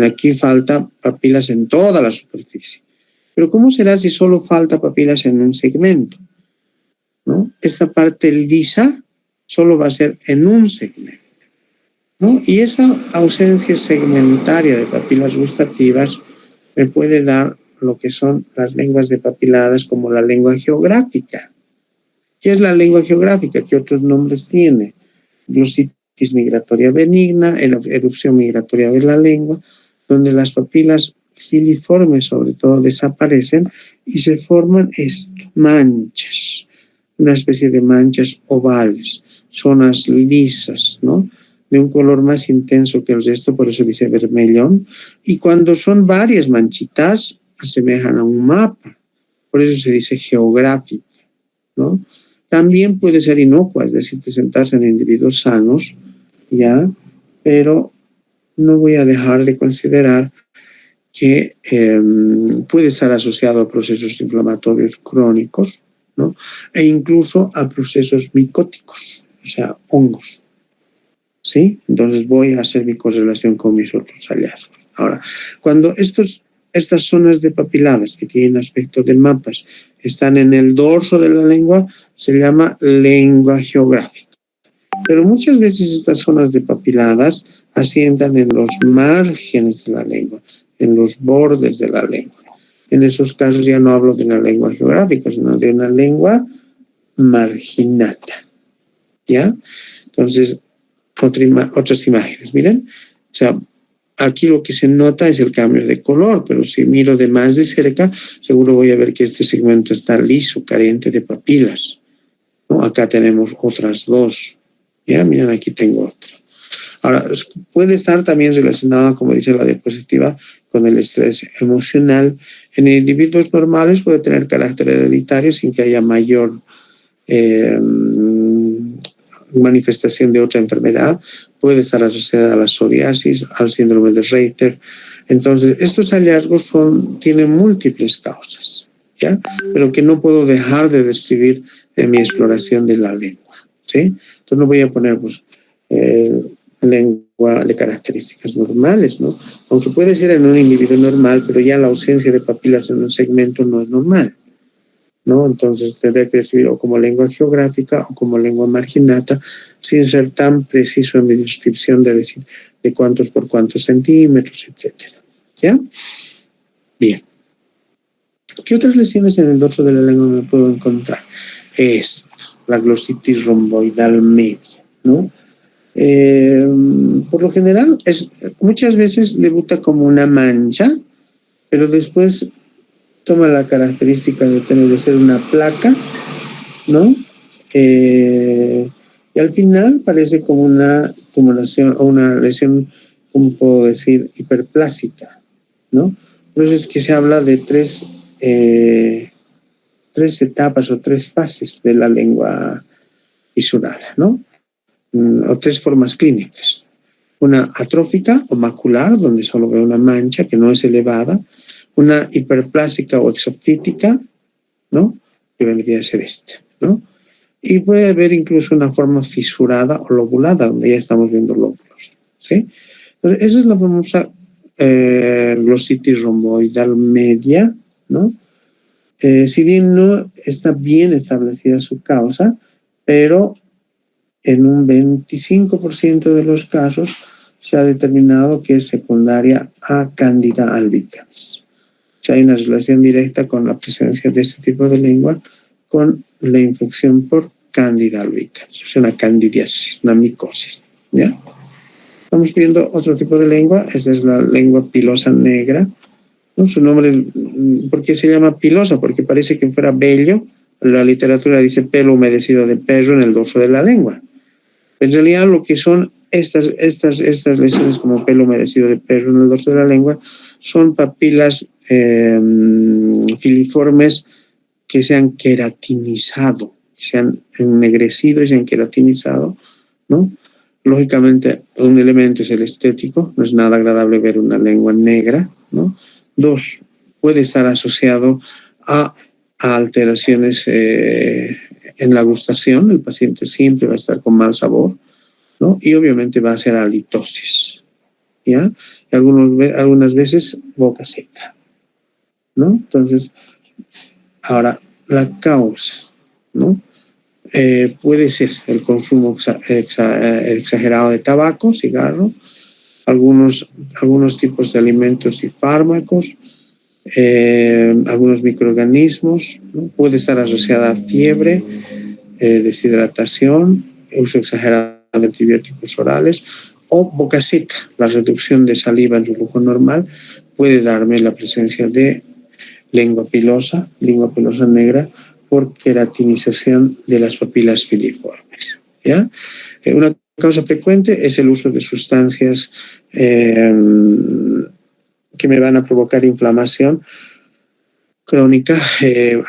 Aquí falta papilas en toda la superficie. Pero ¿cómo será si solo falta papilas en un segmento? ¿No? Esta parte lisa solo va a ser en un segmento, ¿no? Y esa ausencia segmentaria de papilas gustativas me puede dar lo que son las lenguas depapiladas como la lengua geográfica. ¿Qué es la lengua geográfica? ¿Qué otros nombres tiene? Glositis migratoria benigna, erupción migratoria de la lengua, donde las papilas filiformes sobre todo desaparecen y se forman manchas, una especie de manchas ovales, zonas lisas, ¿no? De un color más intenso que el resto, por eso dice vermellón, y cuando son varias manchitas asemejan a un mapa, por eso se dice geográfica, ¿no? También puede ser inocua, es decir, presentarse en individuos sanos, ¿ya? Pero no voy a dejar de considerar que puede estar asociado a procesos inflamatorios crónicos, ¿no? E incluso a procesos micóticos, o sea, hongos, ¿sí? Entonces voy a hacer mi correlación con mis otros hallazgos. Ahora, cuando estas zonas depapiladas que tienen aspecto de mapas están en el dorso de la lengua, se llama lengua geográfica. Pero muchas veces estas zonas depapiladas asientan en los márgenes de la lengua, en los bordes de la lengua. En esos casos ya no hablo de una lengua geográfica, sino de una lengua marginata, ¿ya? Entonces, otras imágenes, miren. O sea, aquí lo que se nota es el cambio de color, pero si miro de más de cerca, seguro voy a ver que este segmento está liso, carente de papilas, ¿no? Acá tenemos otras dos. Ya, miren, aquí tengo otra. Ahora, puede estar también relacionada, como dice la diapositiva, con el estrés emocional. En individuos normales puede tener carácter hereditario sin que haya mayor manifestación de otra enfermedad. Puede estar asociada a la psoriasis, al síndrome de Reiter. Entonces, estos hallazgos tienen múltiples causas, ¿ya? Pero que no puedo dejar de describir en mi exploración de la lengua, ¿sí? Entonces no voy a poner lengua de características normales, ¿no? Aunque puede ser en un individuo normal, pero ya la ausencia de papilas en un segmento no es normal, ¿no? Entonces tendré que describir o como lengua geográfica o como lengua marginata, sin ser tan preciso en mi descripción de decir de cuántos por cuántos centímetros, etcétera, ¿ya? Bien. ¿Qué otras lesiones en el dorso de la lengua me puedo encontrar? Esto, la glositis romboidal media, ¿no? Por lo general, muchas veces debuta como una mancha, pero después toma la característica de ser una placa, ¿no? Y al final parece como una tumulación o una lesión, como puedo decir, hiperplásica, ¿no? Por eso es que se habla de tres etapas o tres fases de la lengua fisurada, ¿no? O tres formas clínicas. Una atrófica o macular, donde solo veo una mancha que no es elevada. Una hiperplásica o exofítica, ¿no? Que vendría a ser esta, ¿no? Y puede haber incluso una forma fisurada o lobulada, donde ya estamos viendo lóbulos, ¿sí? Entonces, esa es la famosa glositis romboidal media, ¿no? Si bien no está bien establecida su causa, pero en un 25% de los casos se ha determinado que es secundaria a Candida albicans. O sea, hay una relación directa con la presencia de este tipo de lengua con la infección por Candida albicans, o sea, una candidiasis, una micosis, ¿ya? Estamos viendo otro tipo de lengua, esta es la lengua pilosa negra, ¿no? Su nombre, ¿por qué se llama pilosa? Porque parece que fuera vello. La literatura dice pelo humedecido de perro en el dorso de la lengua. En realidad lo que son estas lesiones como pelo humedecido de perro en el dorso de la lengua son papilas filiformes que se han queratinizado, se han ennegrecido y se han queratinizado, ¿no? Lógicamente, un elemento es el estético, no es nada agradable ver una lengua negra, ¿no? Dos, puede estar asociado a alteraciones en la gustación, el paciente siempre va a estar con mal sabor, ¿no? Y obviamente va a ser halitosis, ¿ya? Y algunas veces boca seca, ¿no? Entonces, ahora, la causa, ¿no? Puede ser el consumo exagerado de tabaco, cigarro, algunos tipos de alimentos y fármacos, algunos microorganismos, ¿no? Puede estar asociada a fiebre, deshidratación, uso exagerado de antibióticos orales o boca seca. La reducción de saliva en su flujo normal puede darme la presencia de lengua pilosa negra por queratinización de las papilas filiformes, ¿ya? Una causa frecuente es el uso de sustancias que me van a provocar inflamación crónica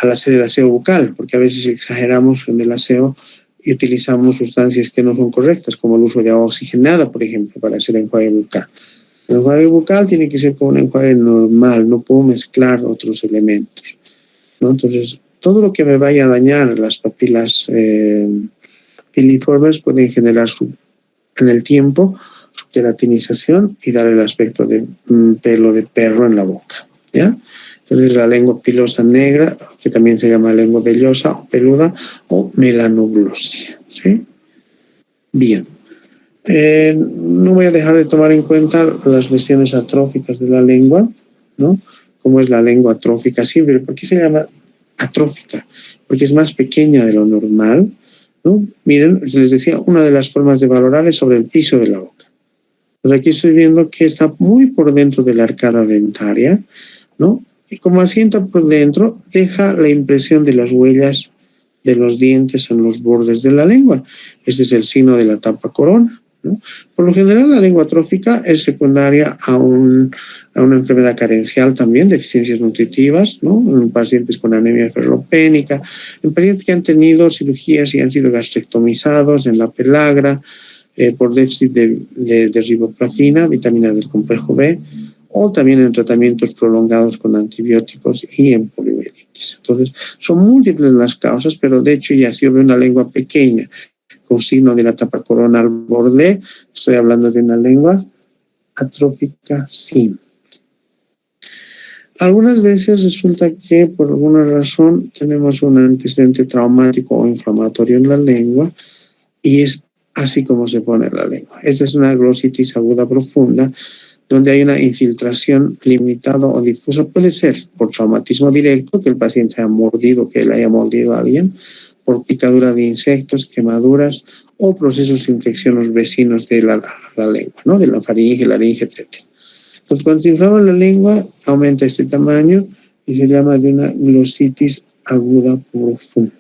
al hacer el aseo bucal, porque a veces exageramos en el aseo y utilizamos sustancias que no son correctas, como el uso de agua oxigenada, por ejemplo, para hacer enjuague bucal. El enjuague bucal tiene que ser como un enjuague normal, no puedo mezclar otros elementos, ¿no? Entonces, todo lo que me vaya a dañar las papilas filiformes pueden generar en el tiempo su queratinización y dar el aspecto de pelo de perro en la boca, ¿ya? Entonces, la lengua pilosa negra, que también se llama lengua vellosa o peluda, o melanoglosia, ¿sí? Bien. No voy a dejar de tomar en cuenta las lesiones atróficas de la lengua, ¿no? Como es la lengua atrófica simple. ¿Por qué se llama atrófica? Porque es más pequeña de lo normal, ¿no? Miren, les decía, una de las formas de valorar es sobre el piso de la boca. Pues aquí estoy viendo que está muy por dentro de la arcada dentaria, ¿no? Y como asienta por dentro, deja la impresión de las huellas de los dientes en los bordes de la lengua. Este es el signo de la tapa corona, ¿no? Por lo general, la lengua atrófica es secundaria a una enfermedad carencial también, deficiencias nutritivas, ¿no? En pacientes con anemia ferropénica, en pacientes que han tenido cirugías y han sido gastrectomizados en la pelagra por déficit de riboflavina, vitamina del complejo B, o también en tratamientos prolongados con antibióticos y en poliomielitis. Entonces, son múltiples las causas, pero de hecho ya si yo veo una lengua pequeña con signo de la tapa corona al borde, estoy hablando de una lengua atrófica simple. Algunas veces resulta que por alguna razón tenemos un antecedente traumático o inflamatorio en la lengua y es así como se pone la lengua. Esta es una glositis aguda profunda donde hay una infiltración limitada o difusa. Puede ser por traumatismo directo, que el paciente haya mordido, que él haya mordido a alguien, por picadura de insectos, quemaduras o procesos infecciosos vecinos de la lengua, ¿no? De la faringe, laringe, etc. Entonces, cuando se inflama la lengua, aumenta este tamaño y se llama de una glositis aguda profunda.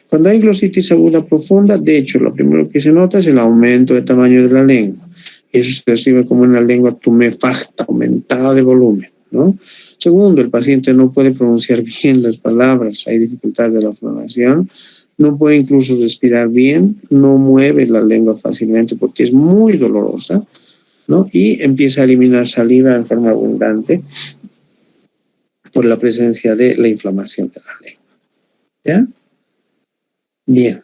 Cuando hay glositis aguda profunda, de hecho, lo primero que se nota es el aumento de tamaño de la lengua. Eso se percibe como una lengua tumefacta, aumentada de volumen, ¿no? Segundo, el paciente no puede pronunciar bien las palabras, hay dificultades de la fonación, no puede incluso respirar bien, no mueve la lengua fácilmente porque es muy dolorosa, ¿no? Y empieza a eliminar saliva en forma abundante por la presencia de la inflamación de la lengua. ¿Ya? Bien.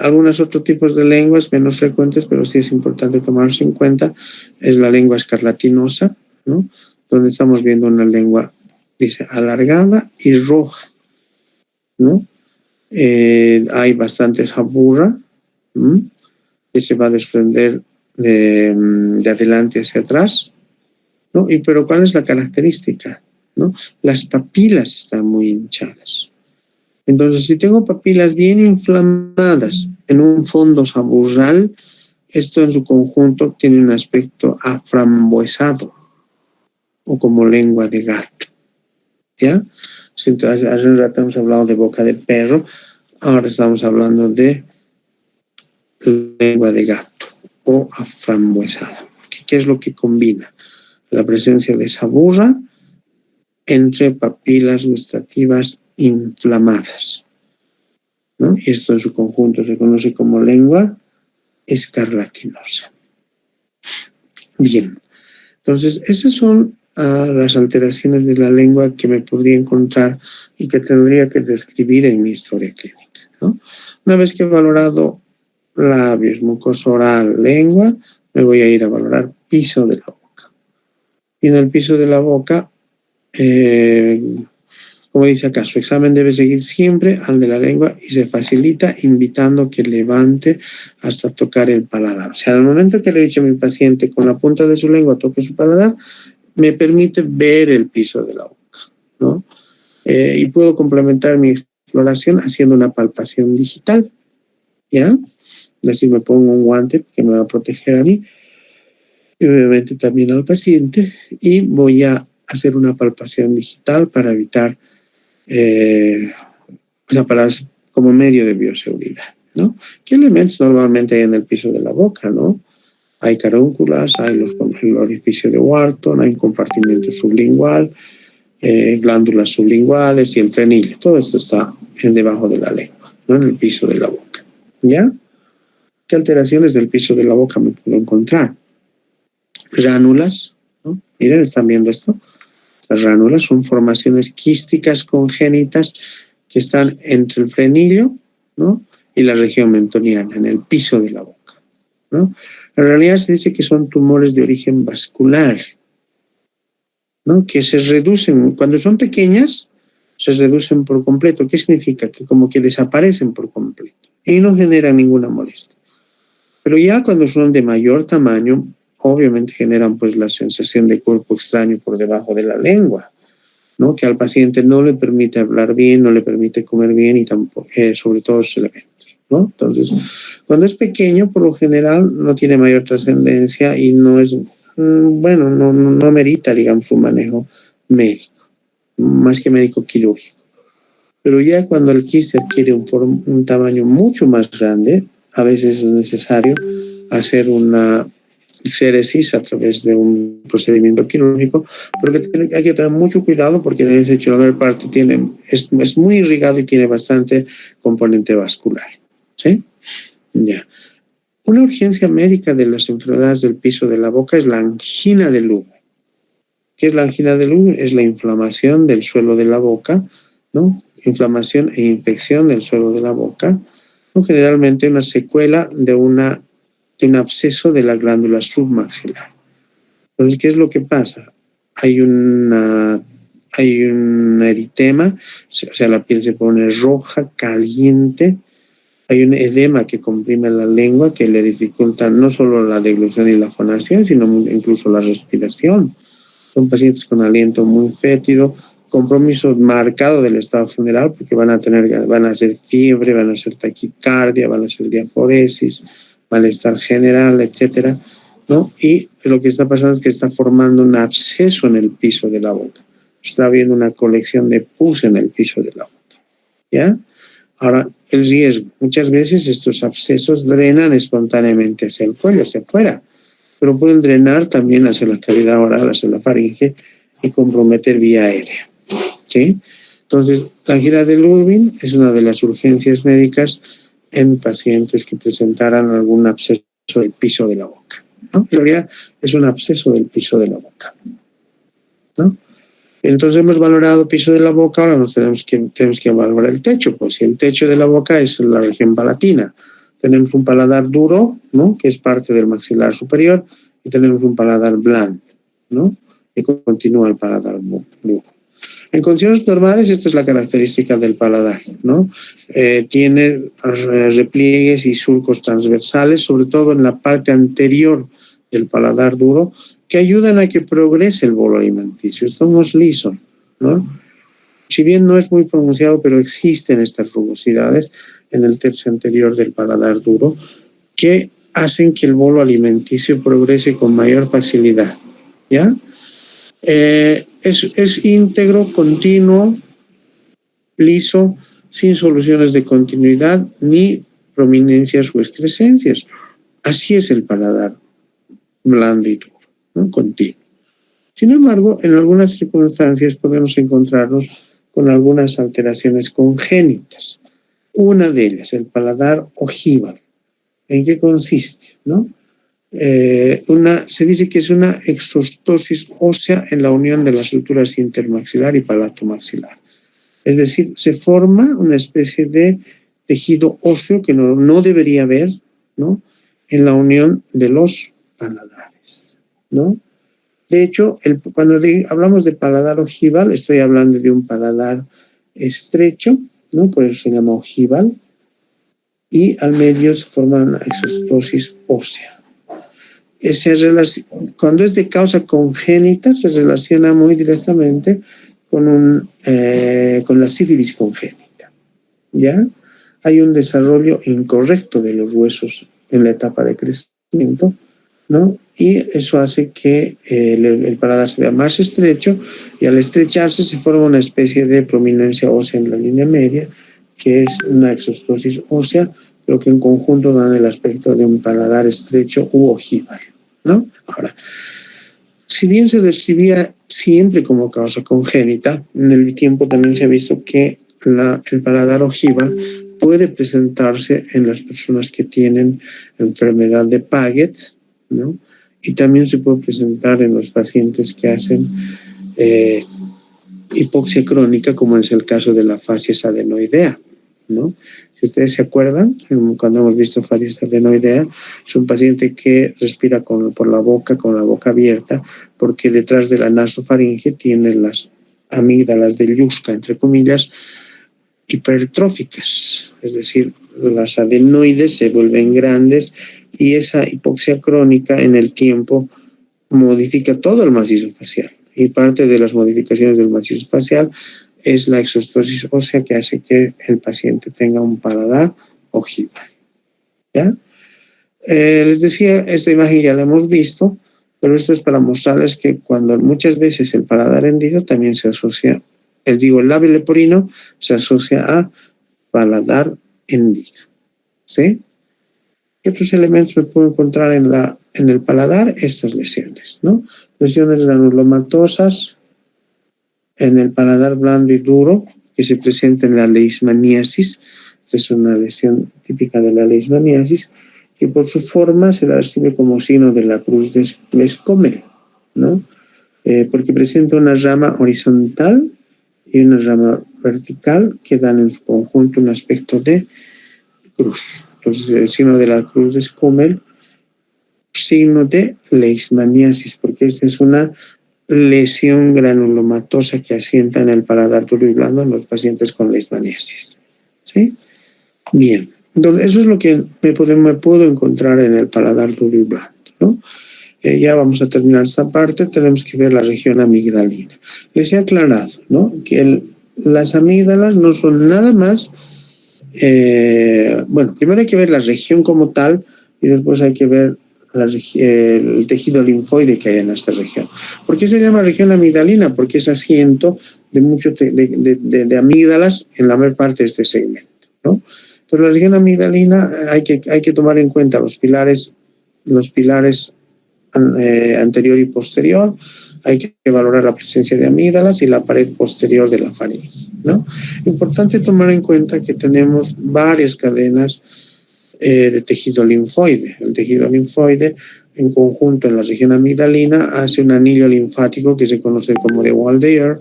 Algunos otros tipos de lenguas menos frecuentes, pero sí es importante tomarse en cuenta, es la lengua escarlatinosa, ¿no? Donde estamos viendo una lengua, dice, alargada y roja, ¿no? Hay bastante jaburra, que se va a desprender de adelante hacia atrás, ¿no? Pero ¿cuál es la característica? ¿No? Las papilas están muy hinchadas. Entonces, si tengo papilas bien inflamadas en un fondo saburral, esto en su conjunto tiene un aspecto aframbuesado o como lengua de gato. ¿Ya? Entonces, hace un rato hemos hablado de boca de perro, ahora estamos hablando de lengua de gato o aframbuesada. ¿Qué es lo que combina? La presencia de saburra entre papilas gustativas inflamadas, ¿no? Y esto en su conjunto se conoce como lengua escarlatinosa. Bien, entonces esas son las alteraciones de la lengua que me podría encontrar y que tendría que describir en mi historia clínica, ¿no? Una vez que he valorado labios, mucosa oral, lengua, me voy a ir a valorar piso de la boca. Y en el piso de la boca, como dice acá, su examen debe seguir siempre al de la lengua y se facilita invitando que levante hasta tocar el paladar. O sea, al momento que le he dicho a mi paciente con la punta de su lengua toque su paladar, me permite ver el piso de la boca, ¿no? Y puedo complementar mi exploración haciendo una palpación digital, ¿ya? Es decir, me pongo un guante que me va a proteger a mí y obviamente también al paciente, y voy a hacer una palpación digital para evitar como medio de bioseguridad, ¿no? ¿Qué elementos normalmente hay en el piso de la boca, no? Hay carúnculas, hay el orificio de Wharton, hay un compartimiento sublingual, glándulas sublinguales y el frenillo. Todo esto está debajo de la lengua, ¿no? En el piso de la boca, ¿ya? ¿Qué alteraciones del piso de la boca me puedo encontrar? Ránulas, ¿no? Miren, ¿están viendo esto? Las ránulas son formaciones quísticas congénitas que están entre el frenillo, ¿no? Y la región mentoniana, en el piso de la boca, ¿no? En realidad se dice que son tumores de origen vascular, ¿no? Que se reducen, cuando son pequeñas, se reducen por completo. ¿Qué significa? Que como que desaparecen por completo y no generan ninguna molestia. Pero ya cuando son de mayor tamaño, obviamente generan pues la sensación de cuerpo extraño por debajo de la lengua, ¿no? Que al paciente no le permite hablar bien, no le permite comer bien y tampoco, sobre todo esos elementos, ¿no? Entonces, cuando es pequeño, por lo general no tiene mayor trascendencia y no es, bueno, no amerita, digamos, un manejo médico, más que médico quirúrgico. Pero ya cuando el quiste adquiere un tamaño mucho más grande, a veces es necesario hacer una exéresis a través de un procedimiento quirúrgico, porque hay que tener mucho cuidado porque el cerebral parte es muy irrigado y tiene bastante componente vascular, ¿sí? Ya. Una urgencia médica de las enfermedades del piso de la boca es la angina de Lugo. ¿Qué es la angina de Lugo? Es la inflamación del suelo de la boca, ¿no? Inflamación e infección del suelo de la boca, ¿no? Generalmente una secuela de un absceso de la glándula submaxilar. Entonces, ¿qué es lo que pasa? Hay un eritema, o sea, la piel se pone roja, caliente, hay un edema que comprime la lengua, que le dificulta no solo la deglución y la fonación, sino incluso la respiración. Son pacientes con aliento muy fétido, compromiso marcado del estado general, porque van a hacer fiebre, van a hacer taquicardia, van a hacer diaforesis, malestar general, etcétera, ¿no? Y lo que está pasando es que está formando un absceso en el piso de la boca. está habiendo una colección de pus en el piso de la boca, ¿ya? Ahora, el riesgo. Muchas veces estos abscesos drenan espontáneamente hacia el cuello, hacia afuera, pero pueden drenar también hacia la cavidad oral, hacia la faringe y comprometer vía aérea, ¿sí? Entonces, la angina de Ludwig es una de las urgencias médicas en pacientes que presentaran algún absceso del piso de la boca, ¿no? En realidad es un absceso del piso de la boca, ¿no? Entonces hemos valorado piso de la boca, ahora tenemos que valorar el techo. Pues si el techo de la boca es la región palatina, tenemos un paladar duro, ¿no?, que es parte del maxilar superior, y tenemos un paladar blando, ¿no?, que continúa el paladar duro. En condiciones normales, esta es la característica del paladar, ¿no? Tiene repliegues y surcos transversales, sobre todo en la parte anterior del paladar duro, que ayudan a que progrese el bolo alimenticio. Esto no es liso, ¿no? Si bien no es muy pronunciado, pero existen estas rugosidades en el tercio anterior del paladar duro que hacen que el bolo alimenticio progrese con mayor facilidad, ¿ya? Es íntegro, continuo, liso, sin soluciones de continuidad ni prominencias o excrescencias. Así es el paladar blando y duro, ¿no?, continuo. Sin embargo, en algunas circunstancias podemos encontrarnos con algunas alteraciones congénitas. Una de ellas, el paladar ojival. ¿En qué consiste, no? Se dice que es una exostosis ósea en la unión de las suturas intermaxilar y palatomaxilar. Es decir, se forma una especie de tejido óseo que no debería haber, ¿no?, en la unión de los paladares, ¿no? De hecho, cuando hablamos de paladar ojival, estoy hablando de un paladar estrecho, ¿no?, por eso se llama ojival, y al medio se forma una exostosis ósea. Cuando es de causa congénita, se relaciona muy directamente con la sífilis congénita, ¿ya? Hay un desarrollo incorrecto de los huesos en la etapa de crecimiento, ¿no? Y eso hace que el paladar se vea más estrecho, y al estrecharse se forma una especie de prominencia ósea en la línea media, que es una exostosis ósea, pero que en conjunto dan el aspecto de un paladar estrecho u ojival, ¿no? Ahora, si bien se describía siempre como causa congénita, en el tiempo también se ha visto que el paladar ojival puede presentarse en las personas que tienen enfermedad de Paget, ¿no? Y también se puede presentar en los pacientes que hacen hipoxia crónica, como es el caso de la facies adenoidea, ¿no? Si ustedes se acuerdan, cuando hemos visto facies adenoidea, es un paciente que respira por la boca, con la boca abierta, porque detrás de la nasofaringe tiene las amígdalas de Lluska, entre comillas, hipertróficas, es decir, las adenoides se vuelven grandes, y esa hipoxia crónica en el tiempo modifica todo el macizo facial, y parte de las modificaciones del macizo facial es la exostosis ósea, que hace que el paciente tenga un paladar ojival, ¿ya? Les decía, esta imagen ya la hemos visto, pero esto es para mostrarles que cuando muchas veces el paladar hendido también se asocia, el labio leporino se asocia a paladar hendido, ¿sí? ¿Qué otros elementos me puedo encontrar en el paladar? Estas lesiones, ¿no? Lesiones granulomatosas en el paladar blando y duro, que se presenta en la leishmaniasis. Esta es una lesión típica de la leishmaniasis, que por su forma se la describe como signo de la cruz de Lescomel, ¿no? Porque presenta una rama horizontal y una rama vertical que dan en su conjunto un aspecto de cruz. Entonces, el signo de la cruz de Lescomel, signo de leishmaniasis, porque esta es una lesión granulomatosa que asienta en el paladar duro y blando en los pacientes con leishmaniasis, ¿sí? Bien, entonces eso es lo que me puedo encontrar en el paladar duro y blando, ¿no? Ya vamos a terminar esta parte. Tenemos que ver la región amigdalina. Les he aclarado, ¿no?, que las amígdalas no son nada más, bueno, primero hay que ver la región como tal, y después hay que ver el tejido linfoide que hay en esta región. ¿Por qué se llama región amigdalina? Porque es asiento de amígdalas en la mayor parte de este segmento, ¿no? Entonces, la región amigdalina hay que tomar en cuenta los pilares anterior y posterior. Hay que valorar la presencia de amígdalas y la pared posterior de la faringe, ¿no? Importante tomar en cuenta que tenemos varias cadenas de tejido linfoide. El tejido linfoide, en conjunto en la región amigdalina, hace un anillo linfático que se conoce como de Waldeyer,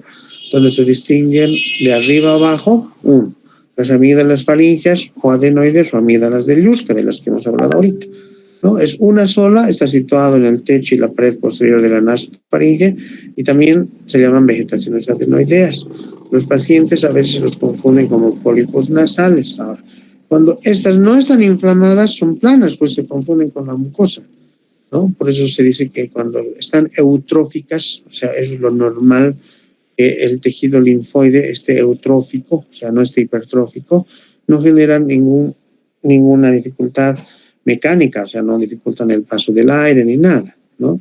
donde se distinguen de arriba a abajo las amígdalas faringeas o adenoides o amígdalas de Lluska, de las que hemos hablado ahorita, ¿no? Es una sola, está situado en el techo y la pared posterior de la nasofaringe, y también se llaman vegetaciones adenoideas. Los pacientes a veces los confunden como pólipos nasales. Ahora, cuando estas no están inflamadas, son planas, pues se confunden con la mucosa, ¿no? Por eso se dice que cuando están eutróficas, o sea, eso es lo normal, que el tejido linfoide esté eutrófico, o sea, no esté hipertrófico, no generan ninguna dificultad mecánica, o sea, no dificultan el paso del aire ni nada, ¿no?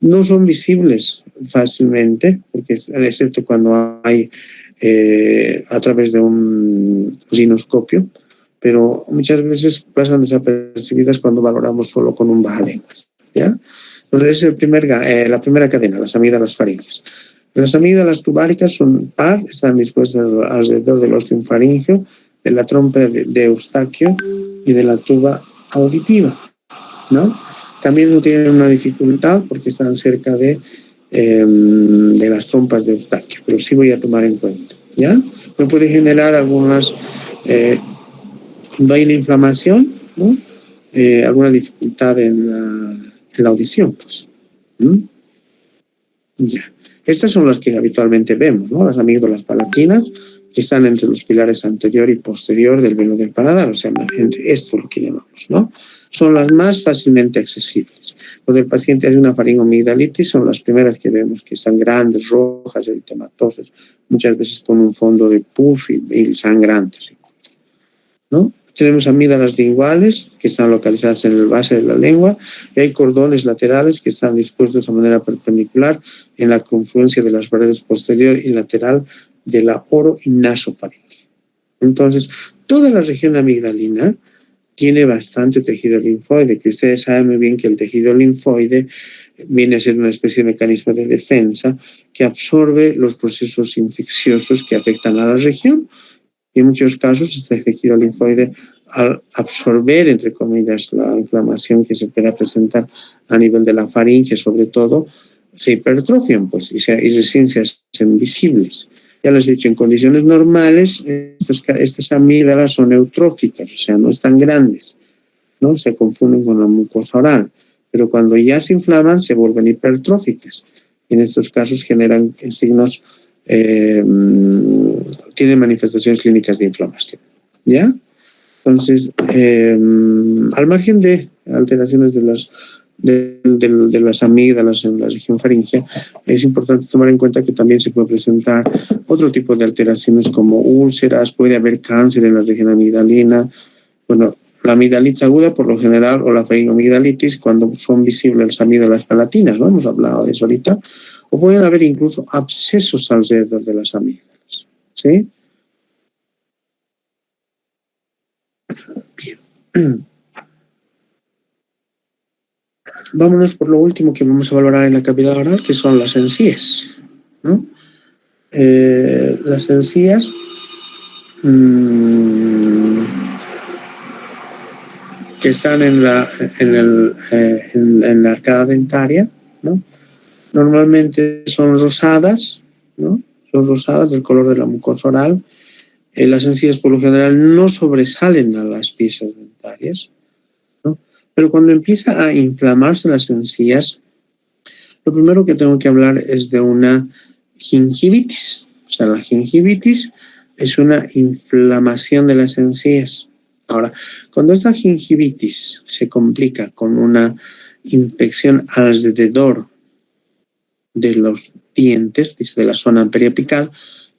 No son visibles fácilmente, porque excepto cuando hay a través de un ginoscopio, pero muchas veces pasan desapercibidas cuando valoramos solo con un bajalenguas, ¿ya? Entonces, es la primera cadena, las amígdalas faringes. Las amígdalas tubáricas son están dispuestas alrededor del osteofaringeo, de la trompa de Eustaquio y de la tuba auditiva, ¿no? También no tienen una dificultad porque están cerca de las trompas de Eustaquio, pero sí voy a tomar en cuenta, ¿ya? Me puede generar algunas... cuando hay una inflamación, ¿no? Alguna dificultad en la audición, pues. Ya. Estas son las que habitualmente vemos, ¿no? Las amígdalas palatinas, que están entre los pilares anterior y posterior del velo del paladar, o sea, esto es lo que llamamos, ¿no? Son las más fácilmente accesibles. Cuando el paciente hace una faringoamigdalitis, son las primeras que vemos, que están grandes, rojas, eritematosas, muchas veces con un fondo de pus y sangrantes incluso, ¿no? Tenemos amígdalas linguales que están localizadas en la base de la lengua, y hay cordones laterales que están dispuestos de manera perpendicular en la confluencia de las paredes posterior y lateral de la oro y nasofaringe. Entonces, toda la región amigdalina tiene bastante tejido linfoide, que ustedes saben muy bien que el tejido linfoide viene a ser una especie de mecanismo de defensa que absorbe los procesos infecciosos que afectan a la región. Y en muchos casos, este tejido linfoide, al absorber, entre comillas, la inflamación que se pueda presentar a nivel de la faringe, sobre todo, se hipertrofian, pues, y recién se hacen visibles. Ya les he dicho, en condiciones normales, estas amígdalas son eutróficas, o sea, no están grandes, ¿no? Se confunden con la mucosa oral. Pero cuando ya se inflaman, se vuelven hipertróficas. Y en estos casos generan signos... tiene manifestaciones clínicas de inflamación, ¿ya? Entonces, al margen de alteraciones de las amígdalas en la región faríngea, es importante tomar en cuenta que también se puede presentar otro tipo de alteraciones como úlceras, puede haber cáncer en la región amigdalina, bueno, la amigdalitis aguda por lo general, o la faringoamigdalitis, cuando son visibles las amígdalas palatinas, ¿no? Hemos hablado de eso ahorita. O pueden haber incluso abscesos alrededor de las amígdalas, ¿sí? Bien. Vámonos por lo último que vamos a valorar en la cavidad oral, que son las encías, ¿no? Las encías que están en la arcada dentaria, ¿no? Normalmente son rosadas, ¿no? Son rosadas del color de la mucosa oral. Las encías por lo general no sobresalen a las piezas dentarias, ¿no? Pero cuando empieza a inflamarse las encías, lo primero que tengo que hablar es de una gingivitis. O sea, la gingivitis es una inflamación de las encías. Ahora, cuando esta gingivitis se complica con una infección alrededor de los dientes, dice de la zona periapical,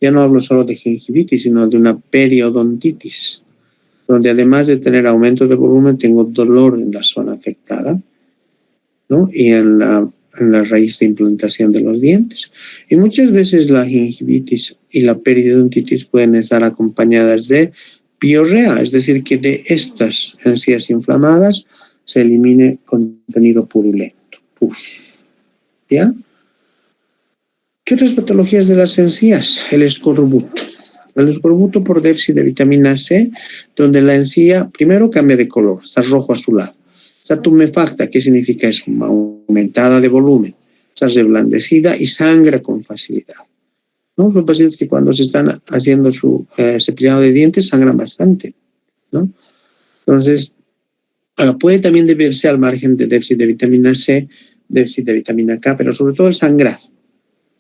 ya no hablo solo de gingivitis, sino de una periodontitis, donde además de tener aumento de volumen, tengo dolor en la zona afectada, ¿no? Y en la raíz de implantación de los dientes. Y muchas veces la gingivitis y la periodontitis pueden estar acompañadas de piorrea, es decir, que de estas encías inflamadas se elimine contenido purulento, pus. ¿Ya? ¿Qué otras patologías de las encías? El escorbuto. El escorbuto por déficit de vitamina C, donde la encía primero cambia de color, está rojo azulado. Está tumefacta, ¿qué significa eso? Aumentada de volumen, está reblandecida y sangra con facilidad, ¿no? Son pacientes que cuando se están haciendo su cepillado de dientes sangran bastante, ¿no? Entonces, puede también deberse al margen de déficit de vitamina C, déficit de vitamina K, pero sobre todo el sangrado,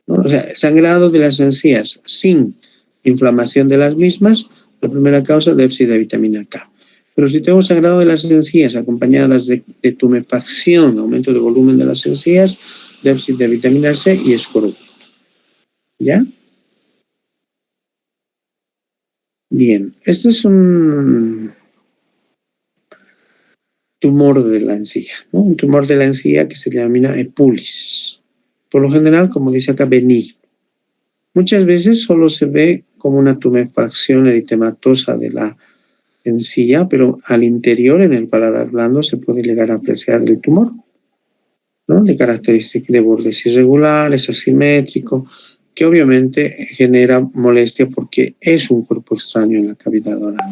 ¿no? O sea, sangrado de las encías sin inflamación de las mismas, la primera causa, déficit de vitamina K. Pero si tengo sangrado de las encías acompañadas de tumefacción, aumento de volumen de las encías, déficit de vitamina C y escorbuto. ¿Ya? Bien, este es un tumor de la encía, ¿no? Un tumor de la encía que se denomina epulis. Por lo general, como dice acá, benigno. Muchas veces solo se ve como una tumefacción eritematosa de la encía, pero al interior, en el paladar blando, se puede llegar a apreciar el tumor, ¿no? De características de bordes irregulares, asimétrico, que obviamente genera molestia porque es un cuerpo extraño en la cavidad oral,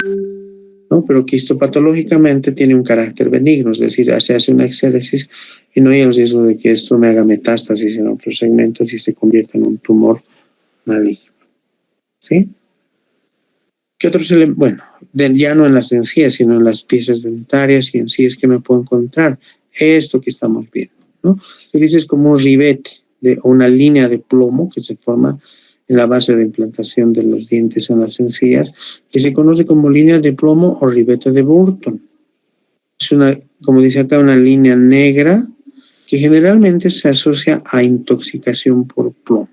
¿no? Pero que histopatológicamente tiene un carácter benigno, es decir, se hace una exéresis y no hay el riesgo de que esto me haga metástasis en otros segmentos y se convierta en un tumor maligno, ¿sí? ¿Qué otros elementos? Bueno, ya no en las encías, sino en las piezas dentarias y encías que me puedo encontrar. Esto que estamos viendo, ¿no? Se dice es como un ribete o una línea de plomo que se forma en la base de implantación de los dientes en las encías, que se conoce como línea de plomo o ribete de Burton. Es una, como dice acá, una línea negra que generalmente se asocia a intoxicación por plomo,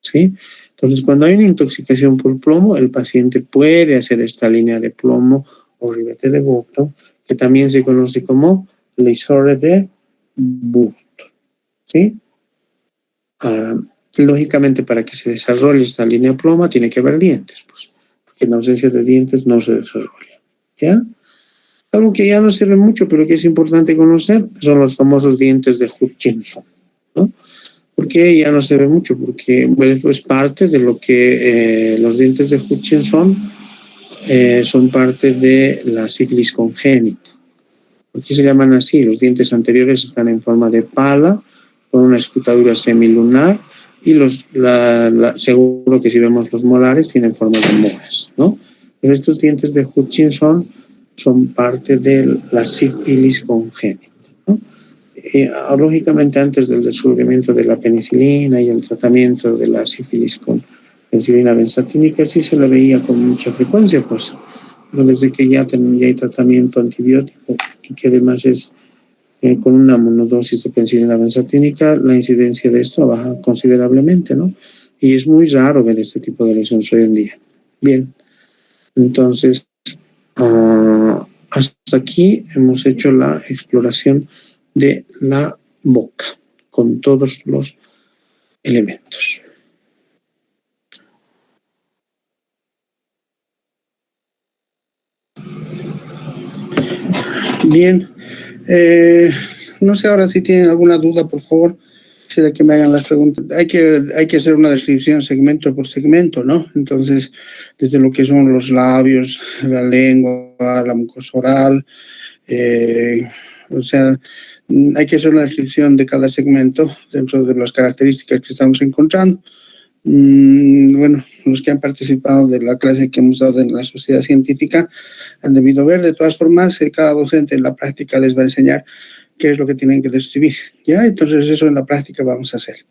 ¿sí? Entonces, cuando hay una intoxicación por plomo, el paciente puede hacer esta línea de plomo o ribete de Burton, que también se conoce como lesore de Burton, ¿sí? Lógicamente, para que se desarrolle esta línea de plomo, tiene que haber dientes, pues, porque en ausencia de dientes no se desarrolla, ¿ya? Algo que ya no se ve mucho, pero que es importante conocer, son los famosos dientes de Hutchinson, ¿no? ¿Por qué ya no se ve mucho? Porque bueno, es parte de lo que los dientes de Hutchinson son parte de la sífilis congénita. ¿Por qué se llaman así? Los dientes anteriores están en forma de pala, con una escrutadura semilunar, y seguro que si vemos los molares tienen forma de moras, ¿no? Pero estos dientes de Hutchinson son parte de la sífilis congénita, ¿no? Lógicamente, antes del descubrimiento de la penicilina y el tratamiento de la sífilis con penicilina benzatínica, sí se la veía con mucha frecuencia, pues, pero desde que ya hay tratamiento antibiótico y que además es con una monodosis de penicilina benzatínica, la incidencia de esto baja considerablemente, ¿no? Y es muy raro ver este tipo de lesiones hoy en día. Bien, entonces, hasta aquí hemos hecho la exploración de la boca con todos los elementos. Bien, no sé ahora si tienen alguna duda, por favor, quisiera que me hagan las preguntas. Hay que hacer una descripción segmento por segmento, ¿no? Entonces, desde lo que son los labios, la lengua, la mucosa oral, o sea, hay que hacer una descripción de cada segmento dentro de las características que estamos encontrando. Bueno, los que han participado de la clase que hemos dado en la sociedad científica han debido ver. De todas formas, cada docente en la práctica les va a enseñar qué es lo que tienen que describir, ¿ya? Entonces eso en la práctica vamos a hacer.